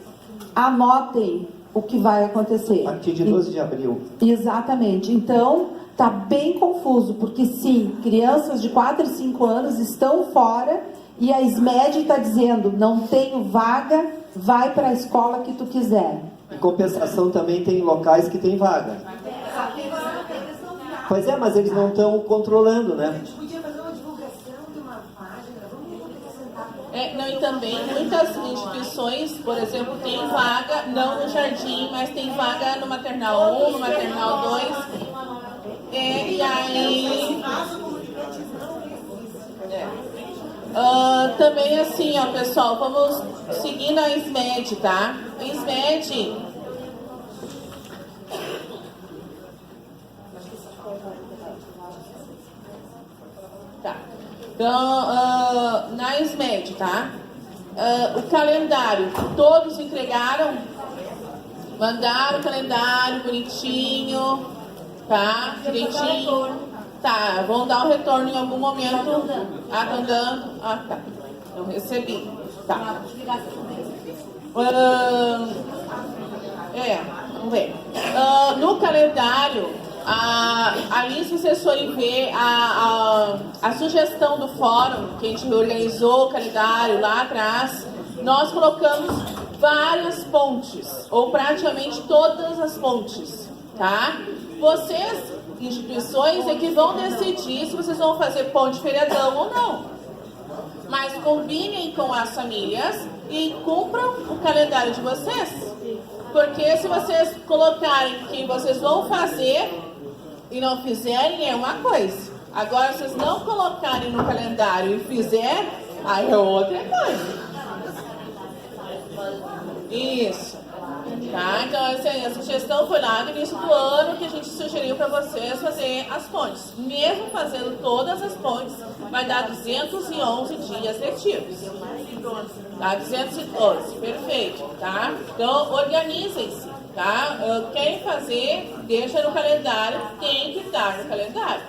anotem o que vai acontecer. A partir de 12 de abril. Exatamente. Então, está bem confuso, porque sim, crianças de 4 e 5 anos estão fora e a SMED está dizendo, não tenho vaga, vai para a escola que tu quiser. Em compensação também tem locais que tem vaga. Pois é, mas eles não estão controlando, né? Não, e também muitas instituições, por exemplo, tem vaga, não no jardim, mas tem vaga no maternal 1, no maternal 2. E aí... também assim, pessoal, vamos seguir na SMED, tá? SMED... Tá. Então, na SMED, tá? O calendário, todos entregaram? Mandaram o calendário bonitinho, tá? Direitinho. Tá, vão dar um retorno em algum momento. Estão dando? Tá. Não recebi. Tá. Vamos ver. No calendário, ali se vocês forem ver a sugestão do fórum, que a gente organizou o calendário lá atrás, nós colocamos várias pontes, ou praticamente todas as pontes, tá? Vocês, instituições, é que vão decidir se vocês vão fazer ponte feriadão ou não. Mas combinem com as famílias e cumpram o calendário de vocês. Porque se vocês colocarem que vocês vão fazer e não fizerem, é uma coisa. Agora, se vocês não colocarem no calendário e fizerem, aí é outra coisa. Isso. Tá? Então, a sugestão foi lá no início do ano que a gente sugeriu para vocês fazer as pontes. Mesmo fazendo todas as pontes, vai dar 211 dias letivos. Tá? 211, perfeito. Tá? Então, organizem-se. Tá? Quem fazer, deixa no calendário, tem que estar no calendário.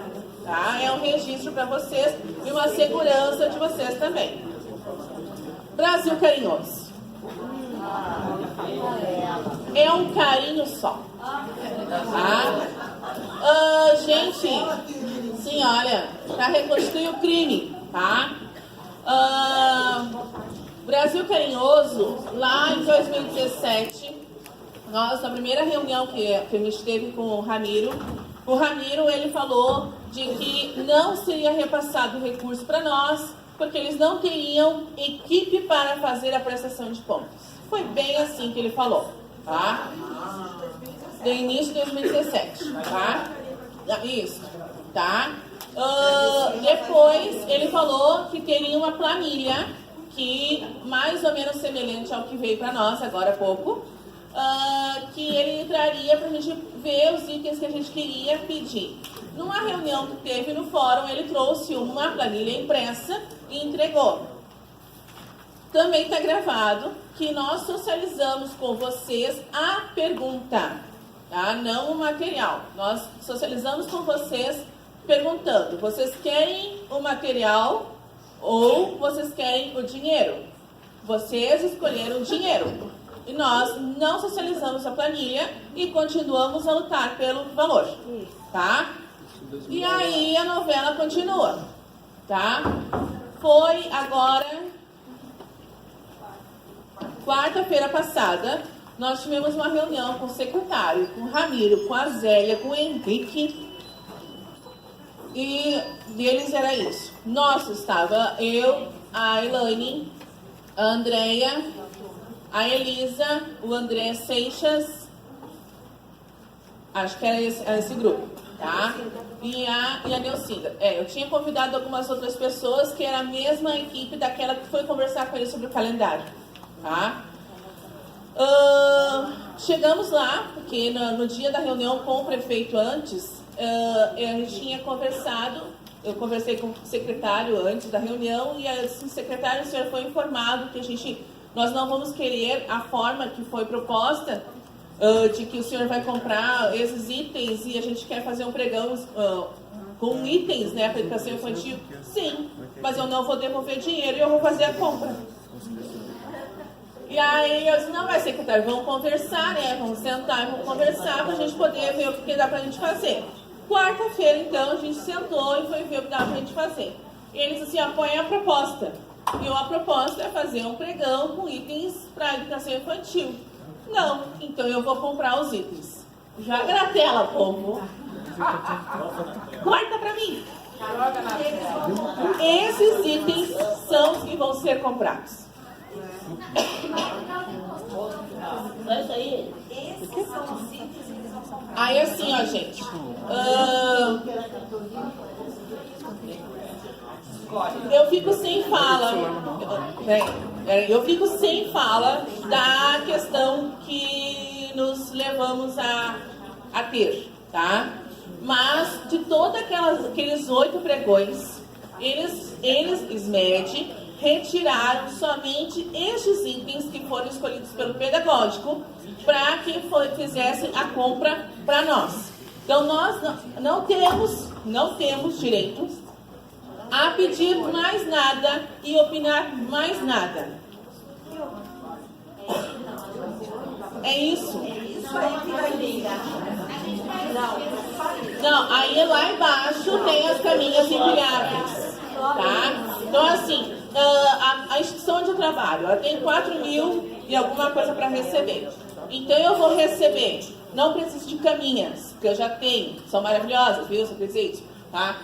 Tá? É um registro para vocês e uma segurança de vocês também. Brasil Carinhoso. É um carinho só. Tá? Gente, sim, olha, para reconstruir o crime, tá? Brasil Carinhoso, lá em 2017, nós, na primeira reunião que a gente teve com o Ramiro, ele falou de que não seria repassado o recurso para nós, porque eles não teriam equipe para fazer a prestação de contas. Foi bem assim que ele falou, tá? Do início de 2017, tá? Isso, tá? Depois ele falou que teria uma planilha que mais ou menos semelhante ao que veio para nós agora há pouco, que ele traria para a gente ver os itens que a gente queria pedir. Numa reunião que teve no fórum, ele trouxe uma planilha impressa e entregou. Também está gravado que nós socializamos com vocês a pergunta, tá? Não o material. Nós socializamos com vocês perguntando: vocês querem o material ou vocês querem o dinheiro? Vocês escolheram o dinheiro. E nós não socializamos a planilha e continuamos a lutar pelo valor, tá? E aí a novela continua, tá? Foi agora, quarta-feira passada, nós tivemos uma reunião com o secretário, com o Ramiro, com a Zélia, com o Henrique. E deles era isso. Nosso estava eu, a Elaine, a Andréia, a Elisa, o André Seixas, acho que era esse grupo, tá? E a Neucinda. Eu tinha convidado algumas outras pessoas que era a mesma equipe daquela que foi conversar com ele sobre o calendário, tá? Chegamos lá, porque no dia da reunião com o prefeito antes, a gente tinha conversado, eu conversei com o secretário antes da reunião e eu disse: secretário, o senhor foi informado que nós não vamos querer a forma que foi proposta, de que o senhor vai comprar esses itens e a gente quer fazer um pregão com itens, né, para educação infantil. Sim, mas eu não vou devolver dinheiro e eu vou fazer a compra. E aí eu disse: não, vai, secretário, vamos conversar, né, vamos sentar e vamos conversar para a gente poder ver o que dá para a gente fazer. Quarta-feira, então, a gente sentou e foi ver o que dá para a gente fazer. E eles assim: apoiem a proposta. E a proposta é fazer um pregão com itens para a educação infantil. Não, então eu vou comprar os itens. Já gratela, povo. Corta para mim. Esses itens são os que vão ser comprados. Aí assim, ó, gente. Eu fico sem fala. Eu fico sem fala da questão que nos levamos a ter, tá? Mas de todos aqueles 8 pregões, eles SMED, retiraram somente estes itens que foram escolhidos pelo pedagógico para que fizessem a compra para nós. Então nós não temos direito a pedir mais nada e opinar mais nada. É isso. Não, aí lá embaixo tem as caminhas empilhadas, tá? Então assim, a instituição onde eu trabalho, ela tem 4.000 e alguma coisa para receber. Então eu vou receber, não preciso de caminhas, porque eu já tenho, são maravilhosas, viu, seu presídio, tá?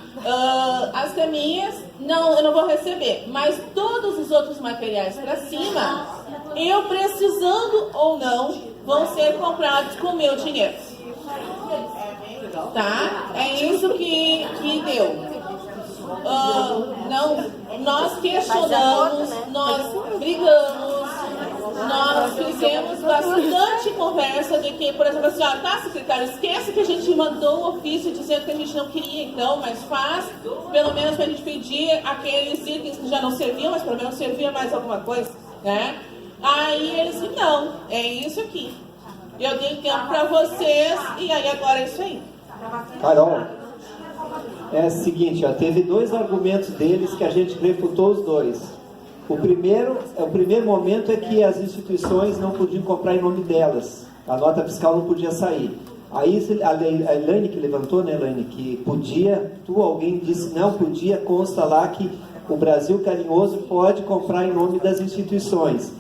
As caminhas, eu não vou receber, mas todos os outros materiais para cima, eu precisando ou não, vão ser comprados com o meu dinheiro. Tá? É isso que deu. Nós questionamos, nós brigamos, nós fizemos bastante conversa de que, por exemplo, assim, tá, secretário, esquece que a gente mandou um ofício dizendo que a gente não queria, então, mas faz, pelo menos para a gente pedir aqueles itens que já não serviam, mas pelo menos servia mais alguma coisa, né? Aí eles disseram: não, é isso aqui. Eu dei tempo para vocês e aí agora é isso aí. Carol, é o seguinte, teve 2 argumentos deles que a gente refutou os 2. O primeiro momento é que as instituições não podiam comprar em nome delas. A nota fiscal não podia sair. Aí a Elaine que levantou, né, Elaine, que podia, alguém disse não podia, consta lá que o Brasil Carinhoso pode comprar em nome das instituições.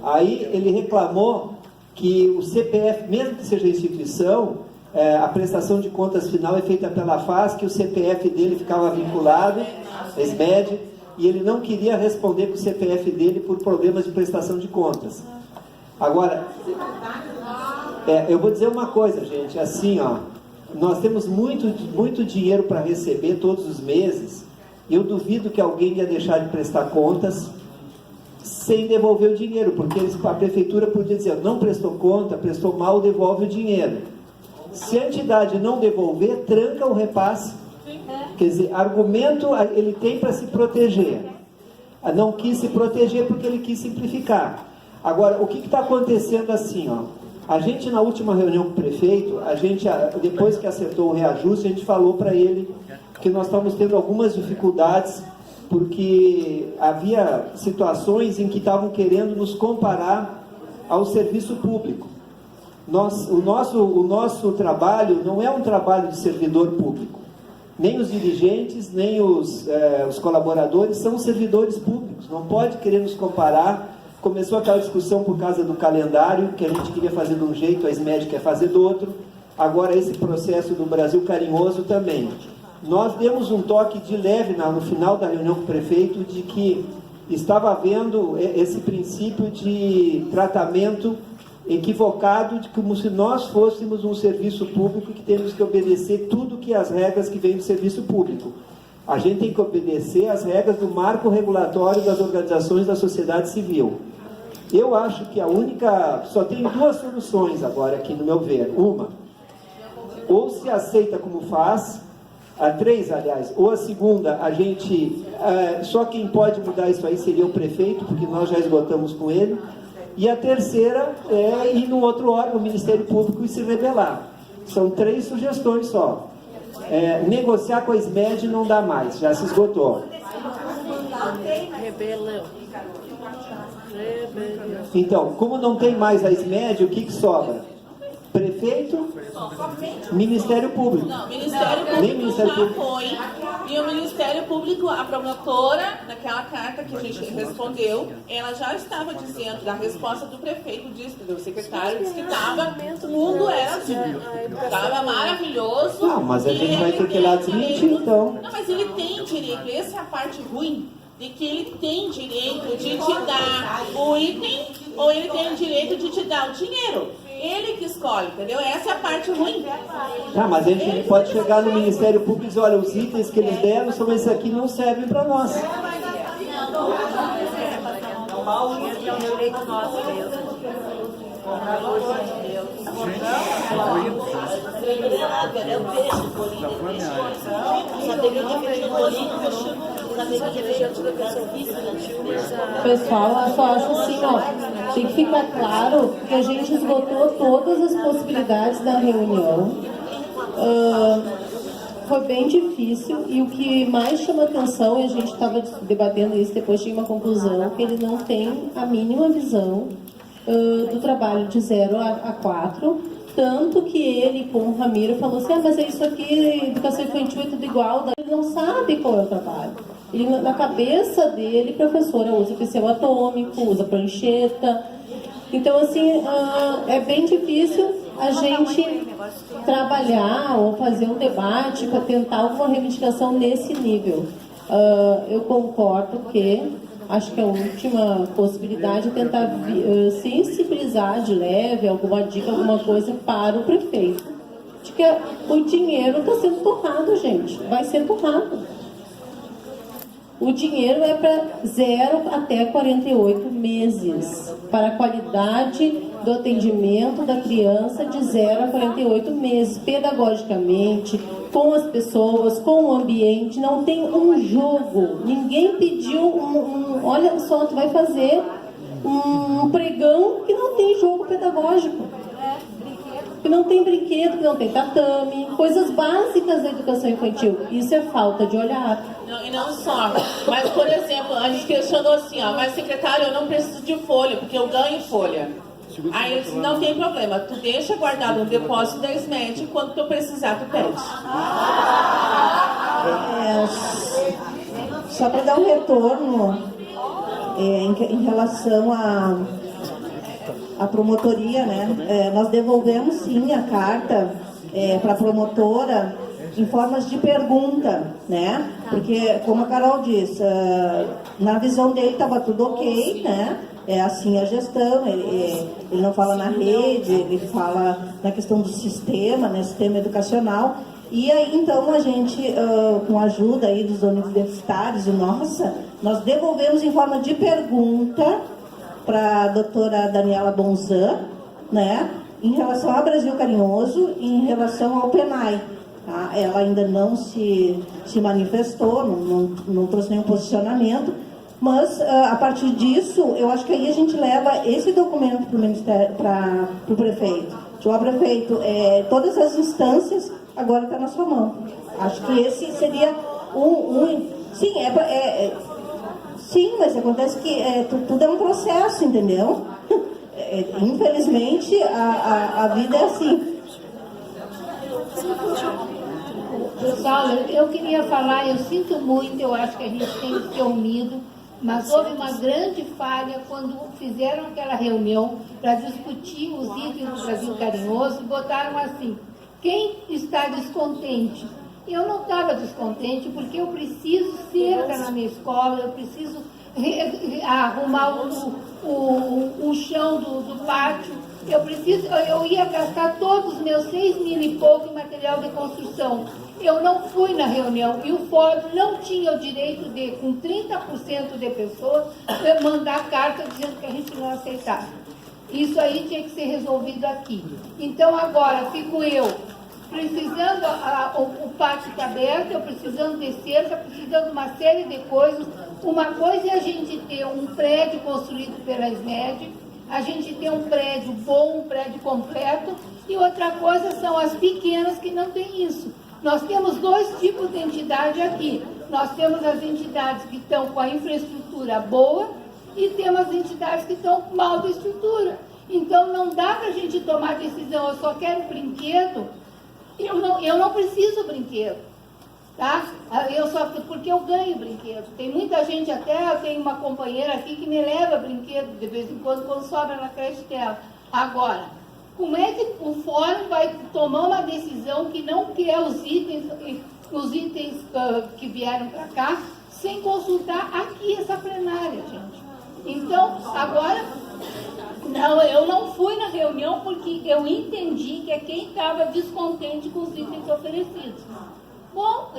Aí ele reclamou que o CPF, mesmo que seja instituição, a prestação de contas final é feita pela FAS, que o CPF dele ficava vinculado, SMED, e ele não queria responder com o CPF dele por problemas de prestação de contas. Agora, eu vou dizer uma coisa, gente, assim, nós temos muito dinheiro para receber todos os meses. Eu duvido que alguém ia deixar de prestar contas sem devolver o dinheiro, porque a prefeitura podia dizer, não prestou conta, prestou mal, devolve o dinheiro. Se a entidade não devolver, tranca o repasse. Quer dizer, argumento ele tem para se proteger. Não quis se proteger porque ele quis simplificar. Agora, o que está acontecendo assim, ó? A gente, na última reunião com o prefeito, depois que acertou o reajuste, a gente falou para ele que nós estávamos tendo algumas dificuldades, porque havia situações em que estavam querendo nos comparar ao serviço público. O nosso trabalho não é um trabalho de servidor público. Nem os dirigentes, nem os colaboradores são servidores públicos. Não pode querer nos comparar. Começou aquela discussão por causa do calendário, que a gente queria fazer de um jeito, a SMED quer fazer do outro. Agora esse processo do Brasil Carinhoso também. Nós demos um toque de leve no final da reunião com o prefeito de que estava havendo esse princípio de tratamento equivocado, de como se nós fôssemos um serviço público que temos que obedecer tudo que as regras que vêm do serviço público. A gente tem que obedecer às regras do marco regulatório das organizações da sociedade civil. Eu acho que só tem duas soluções agora aqui, no meu ver. Uma, ou se aceita como faz, a três, aliás, ou a segunda, só quem pode mudar isso aí seria o prefeito, porque nós já esgotamos com ele, e a terceira é ir no outro órgão, o Ministério Público, e se rebelar. São 3 sugestões só. Negociar com a SMED não dá mais, já se esgotou. Então, como não tem mais a SMED, o que sobra? Prefeito, Ministério Público. Não, Ministério Público já foi. E o Ministério Público, a promotora, naquela carta que a gente respondeu, ela já estava dizendo, da resposta do prefeito, do secretário, disse que estava, o mundo era azul. Estava maravilhoso. Não, mas a gente vai ter que ir lá desmentir, então. Não, mas ele tem direito, essa é a parte ruim, de que ele tem direito de te dar o item, ou ele tem direito de te dar o dinheiro. Ele que escolhe, entendeu? Essa é a parte ruim. Mas a gente pode chegar no Ministério Público e dizer, olha, os itens que eles deram são esses aqui, não servem para nós. É um direito nosso mesmo. Pessoal, eu só acho assim, tem que ficar claro que a gente esgotou todas as possibilidades da reunião. Foi bem difícil, e o que mais chama atenção, e a gente estava debatendo isso, depois tinha uma conclusão, que ele não tem a mínima visão do trabalho de 0 a 4, tanto que ele com o Ramiro falou assim, mas é isso aqui, educação infantil é tudo igual, ele não sabe qual é o trabalho. Ele, na cabeça dele, professora usa pincel atômico, usa prancheta. Então, assim, é bem difícil a gente trabalhar ou fazer um debate para tentar alguma reivindicação nesse nível. Eu concordo que acho que a última possibilidade é tentar sensibilizar de leve, alguma dica, alguma coisa para o prefeito. De que o dinheiro está sendo torrado, gente. Vai ser torrado. O dinheiro é para 0 até 48 meses, para a qualidade do atendimento da criança de 0 a 48 meses, pedagogicamente, com as pessoas, com o ambiente. Não tem um jogo, ninguém pediu olha só, tu vai fazer um pregão que não tem jogo pedagógico, que não tem brinquedo, que não tem tatame, coisas básicas da educação infantil. Isso é falta de olhar. Não, e não só, mas por exemplo, a gente questionou assim, mas secretário, eu não preciso de folha, porque eu ganho folha. Aí ele disse, não tem problema, tu deixa guardado no depósito da SMED, quando tu precisar, tu pede. Só para dar um retorno em relação à promotoria, né? Nós devolvemos sim a carta para a promotora em formas de pergunta, né? Porque, como a Carol disse, na visão dele estava tudo ok, né? É assim a gestão, ele não fala na rede, ele fala na questão do sistema, né? Sistema educacional. E aí, então, a gente, com a ajuda aí dos universitários, nós devolvemos em forma de pergunta para a doutora Daniela Bonzan, né? Em relação ao Brasil Carinhoso e em relação ao PENAI. Tá? Ela ainda não se manifestou, não trouxe nenhum posicionamento, mas a partir disso, eu acho que aí a gente leva esse documento para o Ministério, para o prefeito. O prefeito, todas as instâncias agora está na sua mão. Acho que esse seria sim, sim, mas acontece que tudo é um processo, entendeu? Infelizmente, a vida é assim. Pessoal, eu queria falar, eu sinto muito, eu acho que a gente tem que ser unido, mas houve uma grande falha quando fizeram aquela reunião para discutir os itens do Brasil Carinhoso e botaram assim: quem está descontente? Eu não estava descontente porque eu preciso cerca na minha escola, eu preciso arrumar o chão do pátio, eu ia gastar todos os meus 6 mil e pouco em material de construção. Eu não fui na reunião e o fórum não tinha o direito de, com 30% de pessoas, mandar carta dizendo que a gente não aceitava. Isso aí tinha que ser resolvido aqui. Então agora fico eu precisando, o pátio está aberto, eu precisando de cerca, precisando de uma série de coisas. Uma coisa é a gente ter um prédio construído pela SMED, a gente ter um prédio bom, um prédio completo, e outra coisa são as pequenas que não têm isso. Nós temos 2 tipos de entidade aqui. Nós temos as entidades que estão com a infraestrutura boa e temos as entidades que estão com mal de estrutura. Então não dá para a gente tomar decisão, eu só quero brinquedo. Eu não preciso brinquedo, tá? Porque eu ganho brinquedo. Tem muita gente, até eu tenho uma companheira aqui que me leva brinquedo de vez em quando sobra na creche dela. Agora, como é que o fórum vai tomar uma decisão que não quer os itens que vieram para cá, sem consultar aqui essa plenária, gente? Então, agora... Não, eu não fui na reunião porque eu entendi que é quem estava descontente com os itens oferecidos. Bom,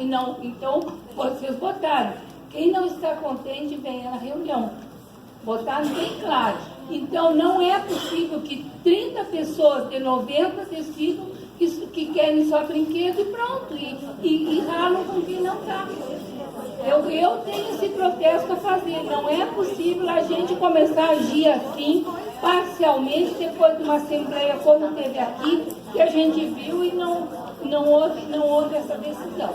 então vocês votaram. Quem não está contente, venha na reunião. Botaram bem claro. Então não é possível que 30 pessoas de 90 decidam que querem só brinquedo e pronto. E ralam com quem não está. Eu tenho esse protesto a fazer. Não é possível a gente começar a agir assim, parcialmente, depois de uma assembleia como teve aqui, que a gente viu e não houve essa decisão.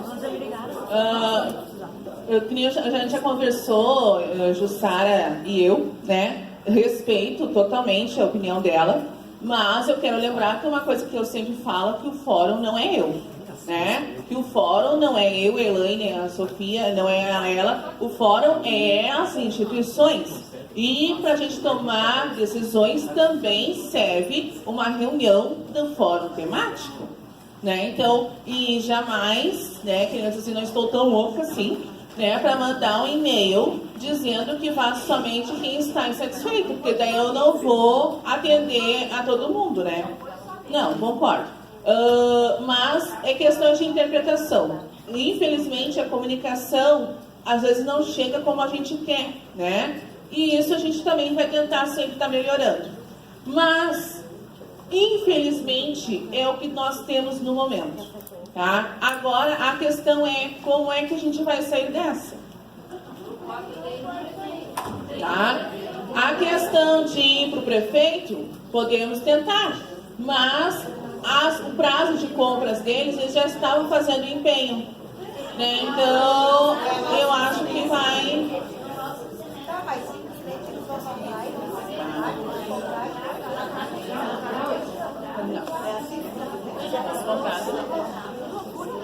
A gente já conversou, Jussara e eu, né? Respeito totalmente a opinião dela, mas eu quero lembrar que uma coisa que eu sempre falo, que o fórum não é eu. Né? Que o fórum não é eu, a Elaine, a Sofia, não é ela, o fórum é as instituições. E para a gente tomar decisões também serve uma reunião do fórum temático. Né? Então, e jamais, né, crianças, assim, não estou tão louca assim, né, para mandar um e-mail dizendo que vá somente quem está insatisfeito, porque daí eu não vou atender a todo mundo, né? Não, concordo. Mas é questão de interpretação. Infelizmente, a comunicação às vezes não chega como a gente quer, né? E isso a gente também vai tentar sempre estar melhorando. Mas, infelizmente, é o que nós temos no momento, tá? Agora, a questão é como é que a gente vai sair dessa, tá? A questão de ir para o prefeito, podemos tentar, mas o prazo de compras deles, eles já estavam fazendo empenho, né? Então, eu acho que vai...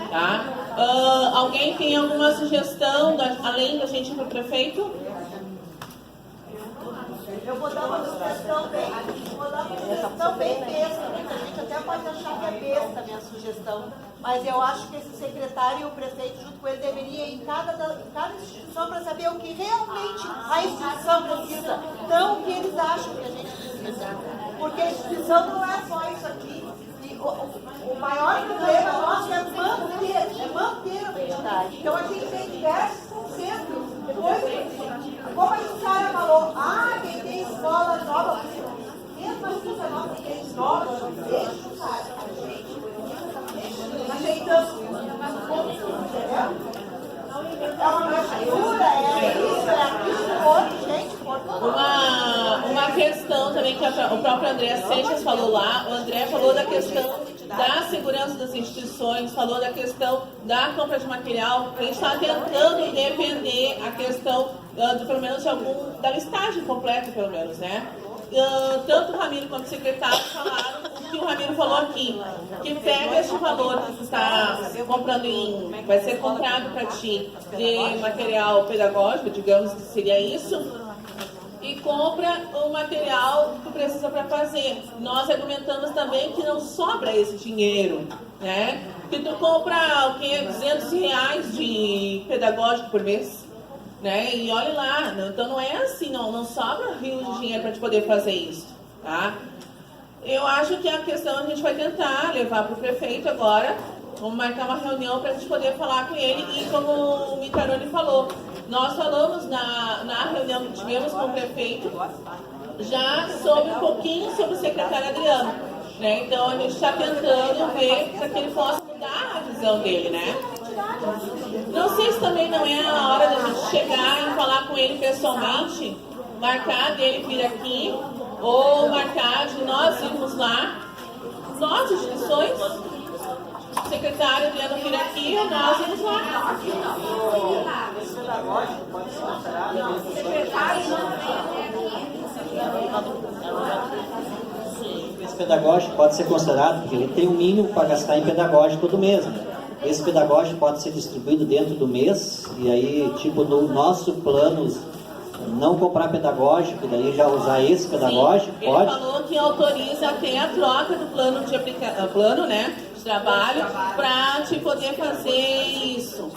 Tá? Alguém tem alguma sugestão, além da gente ir para o prefeito? Eu vou dar uma sugestão bem besta. Muita gente até pode achar que é besta a minha sugestão, mas eu acho que esse secretário e o prefeito junto com ele deveria ir em cada instituição para saber o que realmente a instituição precisa, não o que eles acham que a gente precisa. Porque a instituição não é só isso aqui. E o maior problema nosso é manter a entidade. Então a gente tem diversos conceitos. Depois, como a Jussara falou, quem tem escola nova, mesmo assim, a nossa tem escola, deixa o Jussara, ajeitando, é uma mistura, é isso, é aquilo, outro, gente, Uma questão também que o próprio André Seixas falou lá, o André falou da questão da segurança das instituições, falou da questão da compra de material. A gente está tentando defender a questão, pelo menos, da listagem completa, pelo menos, né? Tanto o Ramiro quanto o secretário falaram o que o Ramiro falou aqui, que pega este valor que está comprando vai ser comprado para ti de material pedagógico, digamos que seria isso, e compra o material que tu precisa para fazer. Nós argumentamos também que não sobra esse dinheiro, né? Que tu compra o quê? R$200 de pedagógico por mês, né? E olha lá, então não é assim, não sobra rio de dinheiro para te poder fazer isso, tá? Eu acho que a questão a gente vai tentar levar para o prefeito agora, vamos marcar uma reunião para a gente poder falar com ele, e como o Mitaroni falou, nós falamos na reunião que tivemos com o prefeito já sobre um pouquinho sobre o secretário Adriano, né? Então a gente está tentando ver para que ele possa mudar a visão dele, né? Não sei se também não é a hora da gente chegar e falar com ele pessoalmente, marcar dele vir aqui, ou marcar de nós irmos lá, nós, instituições, o secretário Adriano vir aqui, ou nós irmos lá. Esse pedagógico pode ser considerado, porque ele tem um mínimo para gastar em pedagógico todo mês, né? Esse pedagógico pode ser distribuído dentro do mês, e aí, tipo, no nosso plano, não comprar pedagógico, e daí já usar esse pedagógico, sim, pode? Ele falou que autoriza até a troca do plano, né, de trabalho, para te poder fazer isso.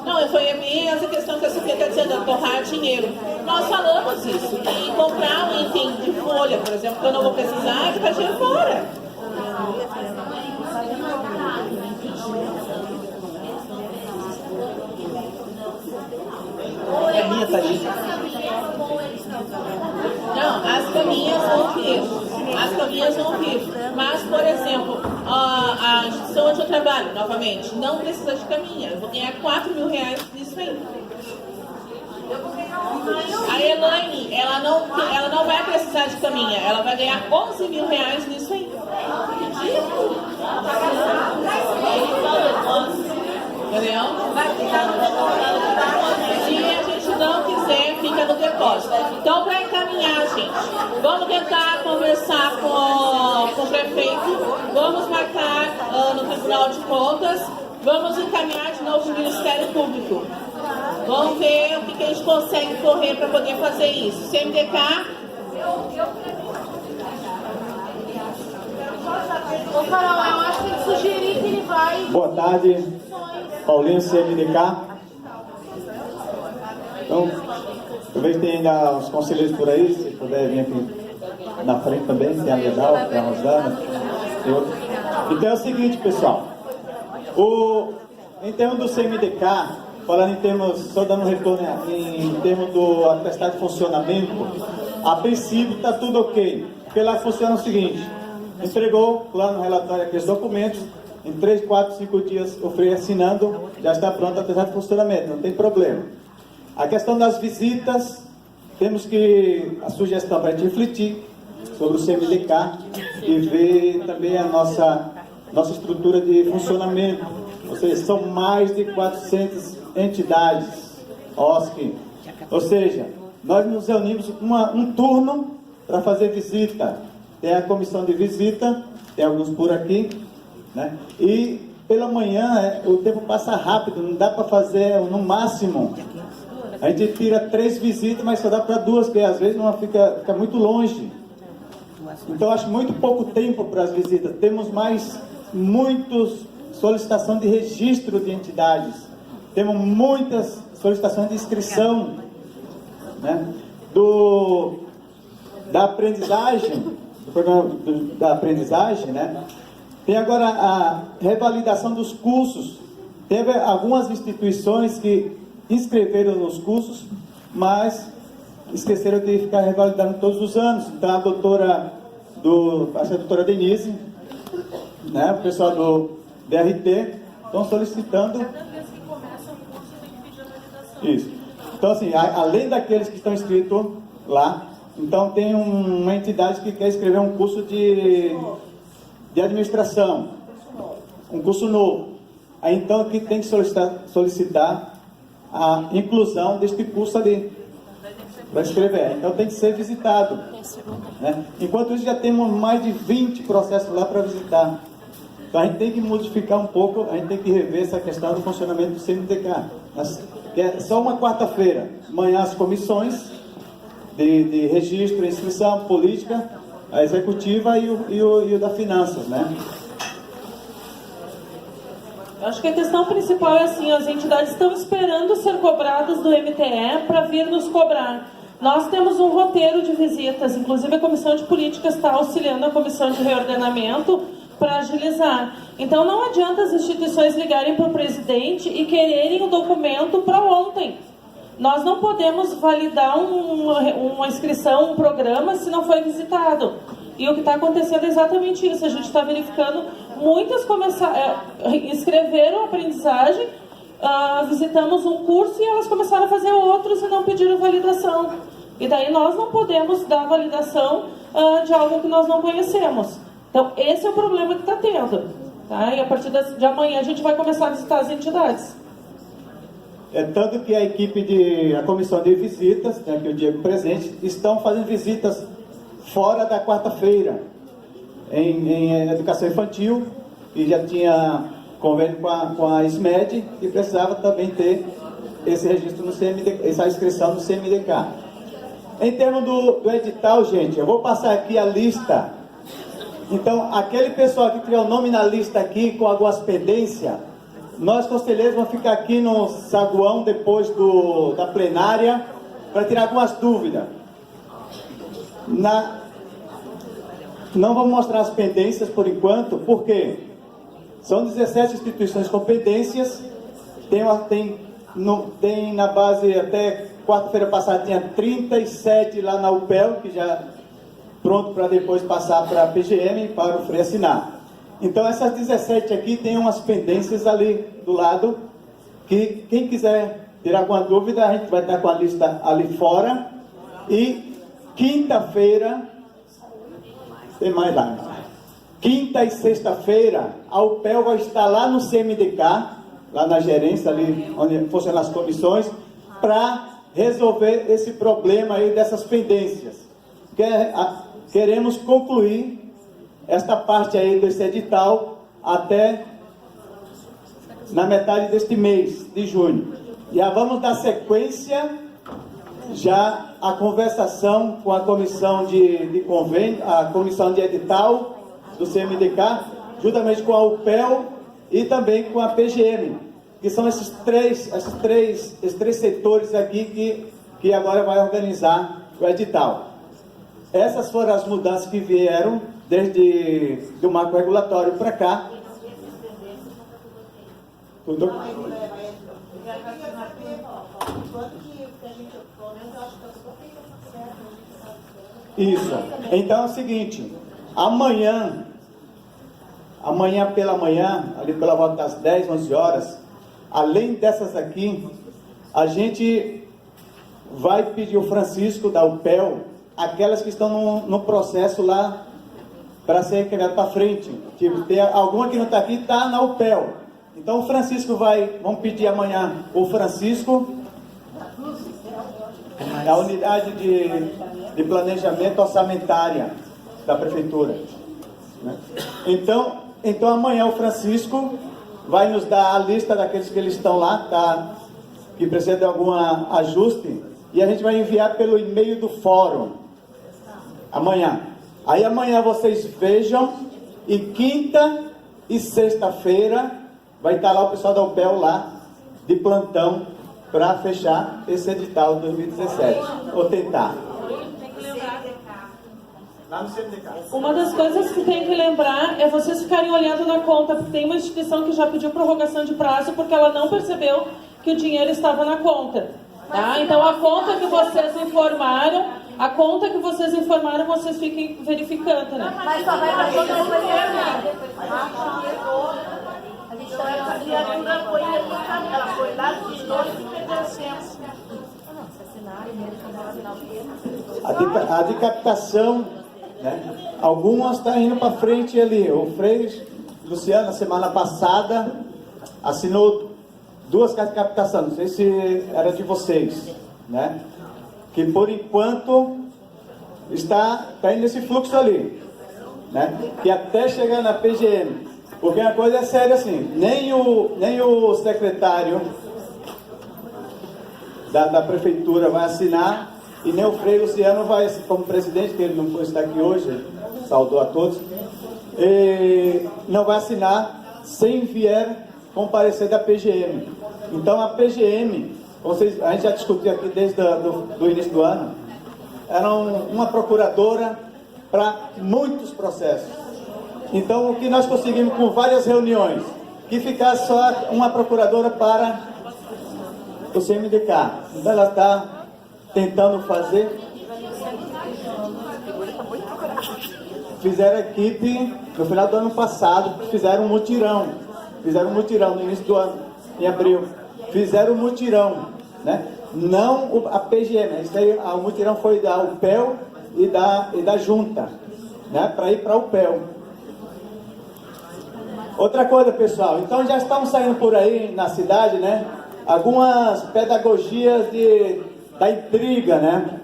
Não, foi essa questão que a Sofia está dizendo, torrar dinheiro. Nós falamos isso, que comprar um item de folha, por exemplo, que eu não vou precisar, ficar dinheiro fora. Não, as caminhas vão vir. As caminhas vão vir. Mas, por exemplo, a instituição onde eu trabalho, novamente, não precisa de caminha. Eu vou ganhar R$4.000 nisso aí. A Elaine, ela não vai precisar de caminha. Ela vai ganhar R$11.000 nisso aí. Entendeu? Se a gente não quiser, fica no depósito. Então, para encaminhar, gente, vamos tentar conversar com o prefeito, vamos marcar no Tribunal de Contas, vamos encaminhar de novo no Ministério Público. Vamos ver o que a gente consegue correr para poder fazer isso. CMDK. Ô, Carol, eu acho que tem que sugerir que ele vai... Boa tarde, Paulinho, CMDK. Então, eu vejo que tem ainda uns conselheiros por aí, se puder vir aqui na frente também, tem a Legal, tem a Rosana. Então é o seguinte, pessoal, em termos do CMDK, falando em termos, só dando um retorno em termos do atestado de funcionamento, a princípio está tudo ok, porque lá funciona o seguinte: entregou plano, relatório, aqueles documentos, em 3, 4, 5 dias o freio assinando, já está pronto o atestado de funcionamento, não tem problema. A questão das visitas, temos que, a sugestão para a gente refletir sobre o CMDK e ver também a nossa estrutura de funcionamento. Ou seja, são mais de 400 entidades, OSC. Ou seja, nós nos reunimos um turno para fazer visita. Tem a comissão de visita, tem alguns por aqui, né? E pela manhã o tempo passa rápido, não dá para fazer no máximo. A gente tira 3 visitas, mas só dá para 2, porque às vezes uma fica muito longe. Então acho muito pouco tempo para as visitas. Temos muitas solicitações de registro de entidades. Temos muitas solicitações de inscrição, né? Da aprendizagem, do programa da aprendizagem, né? Tem agora a revalidação dos cursos. Teve algumas instituições que inscreveram nos cursos, mas esqueceram de ficar revalidando todos os anos. Então a doutora Denise, né, o pessoal do DRT, estão solicitando. Isso. Então, assim, além daqueles que estão inscritos lá, então tem uma entidade que quer escrever um curso de administração, um curso novo. Aí então que tem que solicitar a inclusão deste curso ali para escrever. Então tem que ser visitado, né? Enquanto isso já temos mais de 20 processos lá para visitar. Então a gente tem que modificar um pouco, a gente tem que rever essa questão do funcionamento do CMDK. Que é só uma quarta-feira, amanhã as comissões de registro, inscrição, política, a executiva e o da finanças, né? Eu acho que a questão principal é assim, as entidades estão esperando ser cobradas do MTE para vir nos cobrar. Nós temos um roteiro de visitas, inclusive a Comissão de Políticas está auxiliando a Comissão de Reordenamento para agilizar. Então não adianta as instituições ligarem para o presidente e quererem o documento para ontem. Nós não podemos validar uma inscrição, um programa, se não foi visitado. E o que está acontecendo é exatamente isso. A gente está verificando, muitas inscreveram a aprendizagem, visitamos um curso e elas começaram a fazer outros e não pediram validação. E daí nós não podemos dar validação de algo que nós não conhecemos. Então, esse é o problema que está tendo. Tá? E a partir de amanhã a gente vai começar a visitar as entidades. É tanto que a comissão de visitas, né, que o Diego presente, estão fazendo visitas fora da quarta-feira em educação infantil, e já tinha convênio com a SMED e precisava também ter esse registro no CMDK, essa inscrição no CMDK. Em termos do edital, gente, eu vou passar aqui a lista. Então, aquele pessoal que tiver o nome na lista aqui com algumas pendências, nós conselheiros vamos ficar aqui no saguão depois da plenária para tirar algumas dúvidas. Não vamos mostrar as pendências por enquanto, porque são 17 instituições com pendências. Tem na base, até quarta-feira passada, tinha 37 lá na UPEL, que já pronto para depois passar para a PGM, para o FRE assinar. Então essas 17 aqui tem umas pendências ali do lado, que quem quiser ter alguma dúvida, a gente vai estar com a lista ali fora. E quinta-feira, tem mais lá, quinta e sexta-feira, a UPEL vai estar lá no CMDK, lá na gerência, ali onde funcionam as comissões, para resolver esse problema aí dessas pendências. Queremos concluir esta parte aí desse edital até na metade deste mês de junho. Já vamos dar sequência já a conversação com a comissão de convênio, a comissão de edital do CMDK, juntamente com a UPEL e também com a PGM, que são esses três setores aqui que agora vai organizar o edital. Essas foram as mudanças que vieram desde do marco regulatório para cá. Tudo? Isso. Então é o seguinte, amanhã pela manhã, ali pela volta das 10, 11 horas, além dessas aqui, a gente vai pedir o Francisco da UPEL, aquelas que estão no processo lá para ser encaminhado para frente. Tipo, tem alguma que não está aqui, está na UPEL. Então o Francisco vamos pedir amanhã o Francisco, da unidade de planejamento orçamentária da prefeitura. Né? Então amanhã o Francisco vai nos dar a lista daqueles que eles estão lá, tá? Que precisa de algum ajuste, e a gente vai enviar pelo e-mail do fórum amanhã. Aí amanhã vocês vejam, e quinta e sexta-feira vai estar lá o pessoal da UPEL lá de plantão para fechar esse edital 2017, ou tentar. Lá no CMDK. Uma das coisas que tem que lembrar é vocês ficarem olhando na conta, porque tem uma instituição que já pediu prorrogação de prazo porque ela não percebeu que o dinheiro estava na conta. Tá? Então a conta que vocês informaram, vocês fiquem verificando, né? Mas só vai para toda a A gente só a criatura foi educada, ela foi lá dos dois e perdeu o senso. A de captação, né? Algumas estão indo para frente ali. O Frei Luciano, na semana passada, assinou 2 cartas de captação. Não sei se era de vocês, né? Que por enquanto está indo nesse fluxo ali, né? Que até chegar na PGM. Porque a coisa é séria assim. Nem o secretário da prefeitura vai assinar, e nem o Frei Luciano vai, como presidente, que ele não pode estar aqui hoje, saudou a todos, não vai assinar sem vier comparecer da PGM. Então a PGM, a gente já discutiu aqui desde do início do ano, era uma procuradora para muitos processos. Então o que nós conseguimos com várias reuniões, que ficasse só uma procuradora para o CMDK. Então ela está tentando fazer. Fizeram a equipe no final do ano passado, fizeram um mutirão. Fizeram um mutirão no início do ano, em abril. Fizeram um mutirão, né? Não a PGM, isso aí, o mutirão foi da UPEL e da Junta, né? Para ir para a UPEL. Outra coisa, pessoal, então já estão saindo por aí na cidade, né? Algumas pedagogias da intriga, né?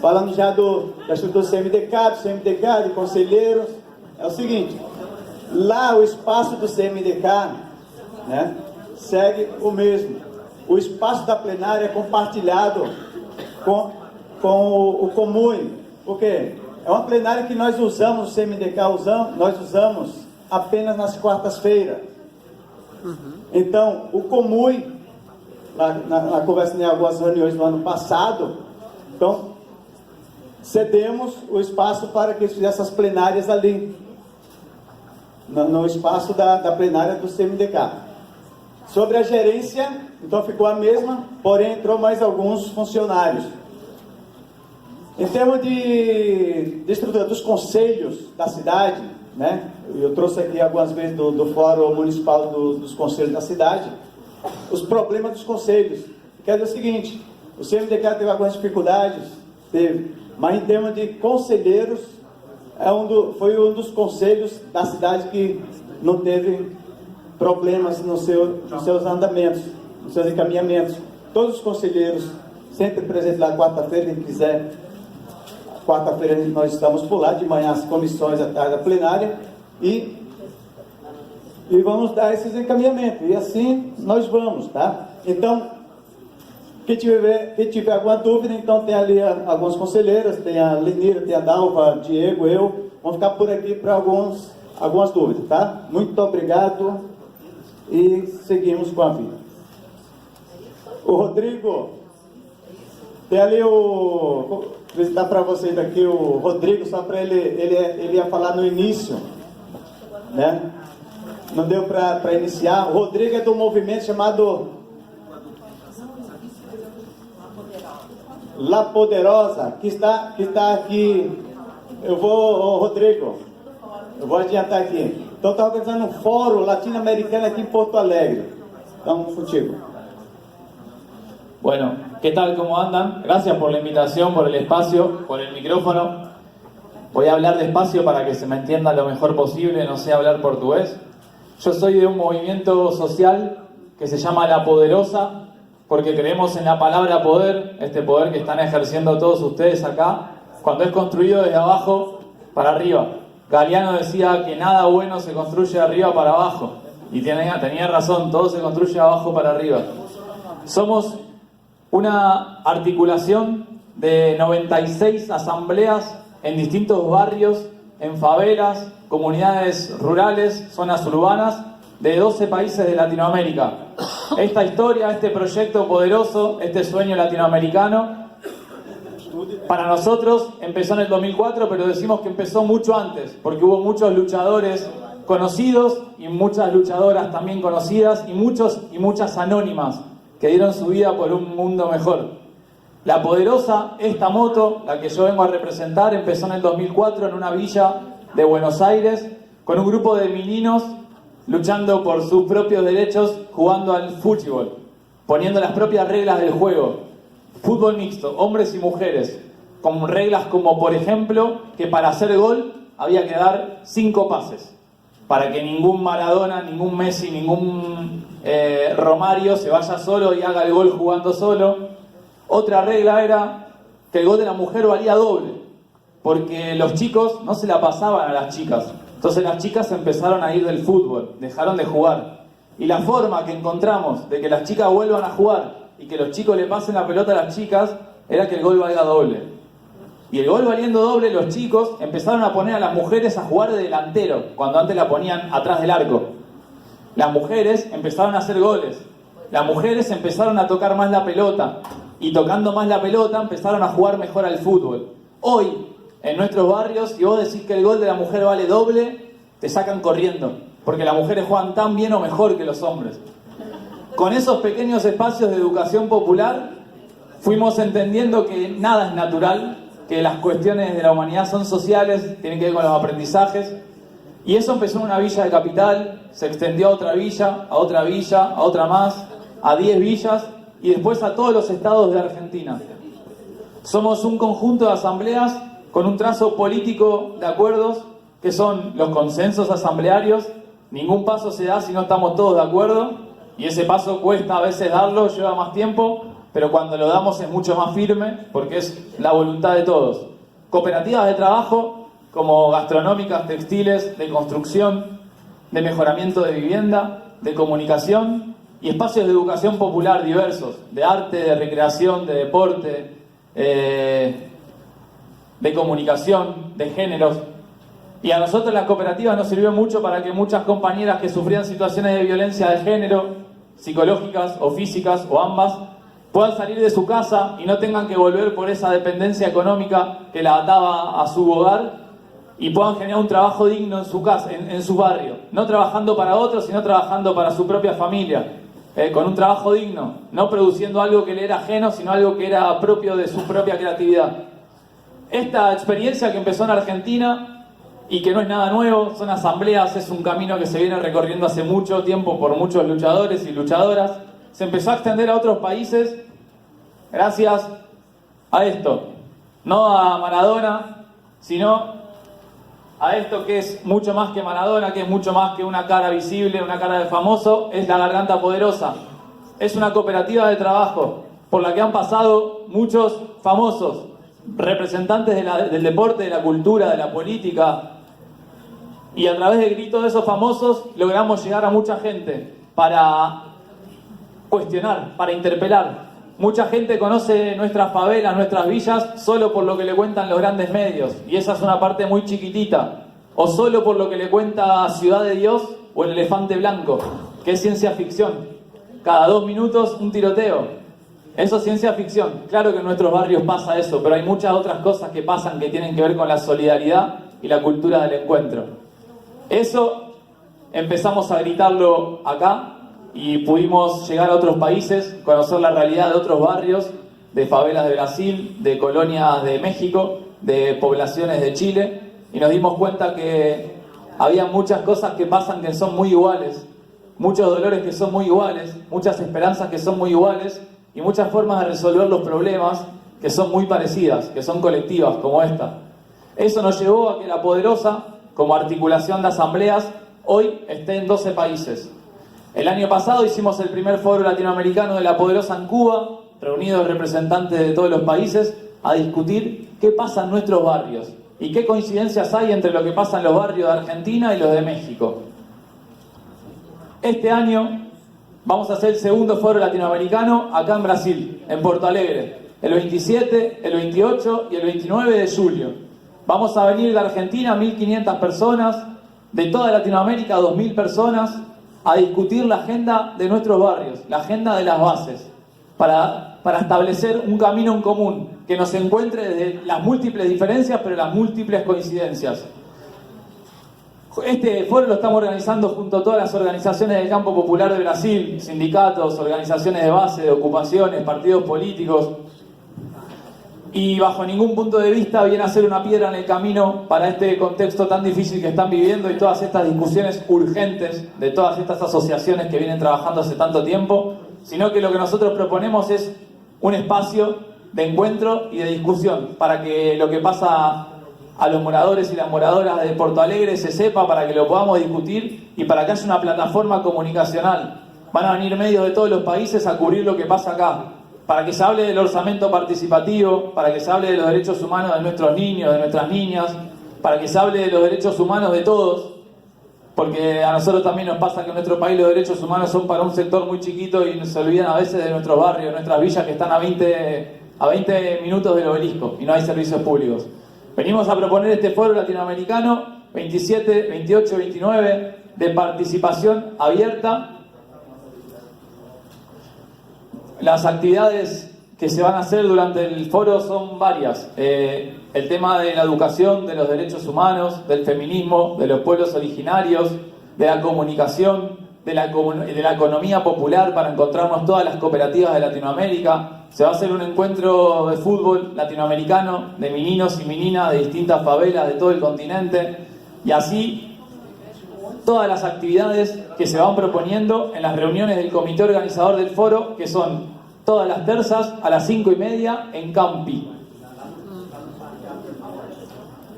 Falando já da estrutura do CMDK, de conselheiros. É o seguinte, lá o espaço do CMDK, né, segue o mesmo. O espaço da plenária é compartilhado com o Comune. Por quê? É uma plenária que nós usamos, o CMDK nós usamos apenas nas quartas-feiras. Então, o Comune, na conversa em algumas reuniões no ano passado, então, cedemos o espaço para que eles fizessem essas plenárias ali, no espaço da plenária do CMDK. Sobre a gerência, então ficou a mesma, porém entrou mais alguns funcionários. Em termos de estrutura dos conselhos da cidade, né? Eu trouxe aqui algumas vezes do Fórum Municipal dos Conselhos da cidade, os problemas dos conselhos. Quer dizer o seguinte, o CMDK teve algumas dificuldades, mas em termos de conselheiros, foi um dos conselhos da cidade que não teve problemas nos seus andamentos, nos seus encaminhamentos. Todos os conselheiros sempre presentes lá quarta-feira, quem quiser. Quarta-feira nós estamos por lá, de manhã as comissões, à tarde a plenária, e vamos dar esses encaminhamentos. E assim nós vamos, tá? Então, quem tiver alguma dúvida, então tem ali alguns conselheiros, tem a Lenira, tem a Dalva, Diego, eu. Vamos ficar por aqui para algumas dúvidas, tá? Muito obrigado e seguimos com a vida. O Rodrigo, tem ali vou visitar para vocês aqui o Rodrigo, só para ele ia falar no início, né? Não deu para iniciar. O Rodrigo é do movimento chamado La Poderosa, que está aqui. Rodrigo, eu vou adiantar aqui. Então está organizando um fórum latino-americano aqui en Porto Alegre. Estamos contigo. Bueno, ¿qué tal? ¿Cómo andan? Gracias por la invitación, por el espacio, por el micrófono. Voy a hablar despacio para que se me entienda lo mejor posible, no sé hablar portugués. Yo soy de un movimiento social que se llama La Poderosa, porque creemos en la palabra poder, este poder que están ejerciendo todos ustedes acá, cuando es construido desde abajo para arriba. Galeano decía que nada bueno se construye de arriba para abajo. Y tenía razón, todo se construye de abajo para arriba. Somos una articulación de 96 asambleas en distintos barrios, en favelas, comunidades rurales, zonas urbanas, de 12 países de Latinoamérica. Esta historia, este proyecto poderoso, este sueño latinoamericano, para nosotros empezó en el 2004, pero decimos que empezó mucho antes, porque hubo muchos luchadores conocidos y muchas luchadoras también conocidas y muchos y muchas anónimas que dieron su vida por un mundo mejor. La poderosa, esta moto, la que yo vengo a representar, empezó en el 2004 en una villa de Buenos Aires con un grupo de meninos luchando por sus propios derechos, jugando al fútbol, poniendo las propias reglas del juego. Fútbol mixto, hombres y mujeres, con reglas como, por ejemplo, que para hacer gol había que dar 5 pases, para que ningún Maradona, ningún Messi, ningún Romario se vaya solo y haga el gol jugando solo. Otra regla era que el gol de la mujer valía doble, porque los chicos no se la pasaban a las chicas. Entonces las chicas empezaron a ir del fútbol, dejaron de jugar. Y la forma que encontramos de que las chicas vuelvan a jugar y que los chicos le pasen la pelota a las chicas era que el gol valga doble. Y el gol valiendo doble, los chicos empezaron a poner a las mujeres a jugar de delantero, cuando antes la ponían atrás del arco. Las mujeres empezaron a hacer goles. Las mujeres empezaron a tocar más la pelota. Y tocando más la pelota empezaron a jugar mejor al fútbol. Hoy, en nuestros barrios, si vos decís que el gol de la mujer vale doble, te sacan corriendo, porque las mujeres juegan tan bien o mejor que los hombres. Con esos pequeños espacios de educación popular, fuimos entendiendo que nada es natural, que las cuestiones de la humanidad son sociales, tienen que ver con los aprendizajes, y eso empezó en una villa de Capital, se extendió a otra villa, a otra villa, a otra más, a 10 villas, y después a todos los estados de Argentina. Somos un conjunto de asambleas con un trazo político de acuerdos, que son los consensos asamblearios. Ningún paso se da si no estamos todos de acuerdo, y ese paso cuesta a veces darlo, lleva más tiempo, pero cuando lo damos es mucho más firme, porque es la voluntad de todos. Cooperativas de trabajo, como gastronómicas, textiles, de construcción, de mejoramiento de vivienda, de comunicación, y espacios de educación popular diversos, de arte, de recreación, de deporte, de comunicación, de géneros. Y a nosotros las cooperativas nos sirvió mucho para que muchas compañeras que sufrían situaciones de violencia de género, psicológicas o físicas o ambas, puedan salir de su casa y no tengan que volver por esa dependencia económica que la ataba a su hogar, y puedan generar un trabajo digno en su casa, en su barrio, no trabajando para otros, sino trabajando para su propia familia, con un trabajo digno, no produciendo algo que le era ajeno, sino algo que era propio de su propia creatividad. Esta experiencia que empezó en Argentina y que no es nada nuevo, son asambleas, es un camino que se viene recorriendo hace mucho tiempo por muchos luchadores y luchadoras, se empezó a extender a otros países gracias a esto, no a Maradona, sino a esto que es mucho más que Maradona, que es mucho más que una cara visible, una cara de famoso, es la Garganta Poderosa. Es una cooperativa de trabajo por la que han pasado muchos famosos, representantes del deporte, de la cultura, de la política, y a través del grito de esos famosos logramos llegar a mucha gente para cuestionar, para interpelar. Mucha gente conoce nuestras favelas, nuestras villas, solo por lo que le cuentan los grandes medios, y esa es una parte muy chiquitita, o solo por lo que le cuenta Ciudad de Dios o El Elefante Blanco, que es ciencia ficción. Cada 2 minutos un tiroteo. Eso es ciencia ficción. Claro que en nuestros barrios pasa eso, pero hay muchas otras cosas que pasan que tienen que ver con la solidaridad y la cultura del encuentro. Eso empezamos a gritarlo acá, y pudimos llegar a otros países, conocer la realidad de otros barrios, de favelas de Brasil, de colonias de México, de poblaciones de Chile, y nos dimos cuenta que había muchas cosas que pasan que son muy iguales, muchos dolores que son muy iguales, muchas esperanzas que son muy iguales, y muchas formas de resolver los problemas que son muy parecidas, que son colectivas, como esta. Eso nos llevó a que La Poderosa, como articulación de asambleas, hoy esté en 12 países. El año pasado hicimos el primer foro latinoamericano de La Poderosa en Cuba, reunidos representantes de todos los países, a discutir qué pasa en nuestros barrios y qué coincidencias hay entre lo que pasa en los barrios de Argentina y los de México. Este año vamos a hacer el segundo foro latinoamericano acá en Brasil, en Porto Alegre, el 27, el 28 y el 29 de julio. Vamos a venir de Argentina 1.500 personas, de toda Latinoamérica 2.000 personas, a discutir la agenda de nuestros barrios, la agenda de las bases, para establecer un camino en común que nos encuentre desde las múltiples diferencias, pero las múltiples coincidencias. Este foro lo estamos organizando junto a todas las organizaciones del campo popular de Brasil, sindicatos, organizaciones de base, de ocupaciones, partidos políticos, y bajo ningún punto de vista viene a ser una piedra en el camino para este contexto tan difícil que están viviendo y todas estas discusiones urgentes de todas estas asociaciones que vienen trabajando hace tanto tiempo, sino que lo que nosotros proponemos es un espacio de encuentro y de discusión para que lo que pasa a los moradores y las moradoras de Porto Alegre se sepa, para que lo podamos discutir y para que haya una plataforma comunicacional. Van a venir medios de todos los países a cubrir lo que pasa acá, para que se hable del orçamento participativo, para que se hable de los derechos humanos de nuestros niños, de nuestras niñas, para que se hable de los derechos humanos de todos, porque a nosotros también nos pasa que en nuestro país los derechos humanos son para un sector muy chiquito y se olvidan a veces de nuestros barrios, nuestras villas que están a 20 minutos del obelisco y no hay servicios públicos. Venimos a proponer este foro latinoamericano 27, 28, 29 de participación abierta. Las actividades que se van a hacer durante el foro son varias. El tema de la educación, de los derechos humanos, del feminismo, de los pueblos originarios, de la comunicación, de la economía popular para encontrarnos todas las cooperativas de Latinoamérica. Se va a hacer un encuentro de fútbol latinoamericano de meninos y meninas de distintas favelas de todo el continente, y así todas las actividades que se van proponiendo en las reuniones del comité organizador del foro, que son todas las terzas a las 5:30 en Campi.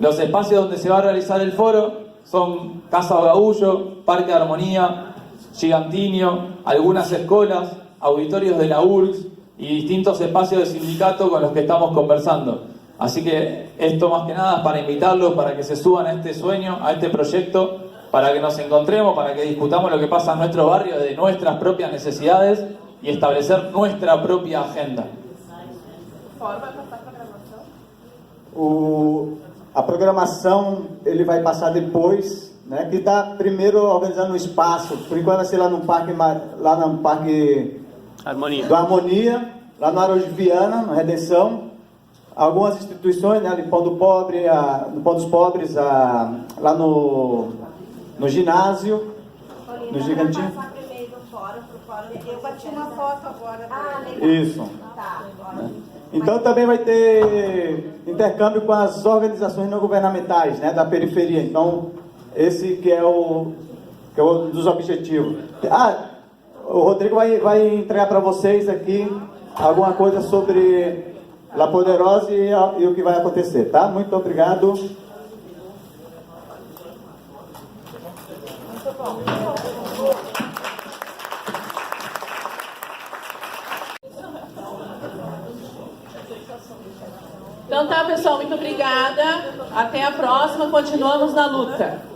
Los espacios donde se va a realizar el foro son Casa Gaullo, Parque Armonía, Gigantinho, algunas escuelas, auditorios de la URGS y distintos espacios de sindicato con los que estamos conversando. Así que esto más que nada es para invitarlos, para que se suban a este sueño, a este proyecto, para que nos encontremos, para que discutamos lo que pasa en nuestro barrio, de nuestras propias necesidades y establecer nuestra propia agenda. A programação ele vai passar depois, né? Que está primeiro organizando um espaço, por enquanto vai ser lá no parque Harmonia. do Harmonia, lá na área de Viana, na Redenção. Algumas instituições, né? Pão do Pobre, no Pão dos Pobres, lá no ginásio, no Gigantinho. Eu bati uma foto agora. Isso. Então também vai ter intercâmbio com as organizações não governamentais, né, da periferia. Então esse que é um dos objetivos. O Rodrigo vai entregar para vocês aqui alguma coisa sobre La Poderosa e o que vai acontecer, tá? Muito obrigado. Então tá, pessoal, muito obrigada. Até a próxima, continuamos na luta.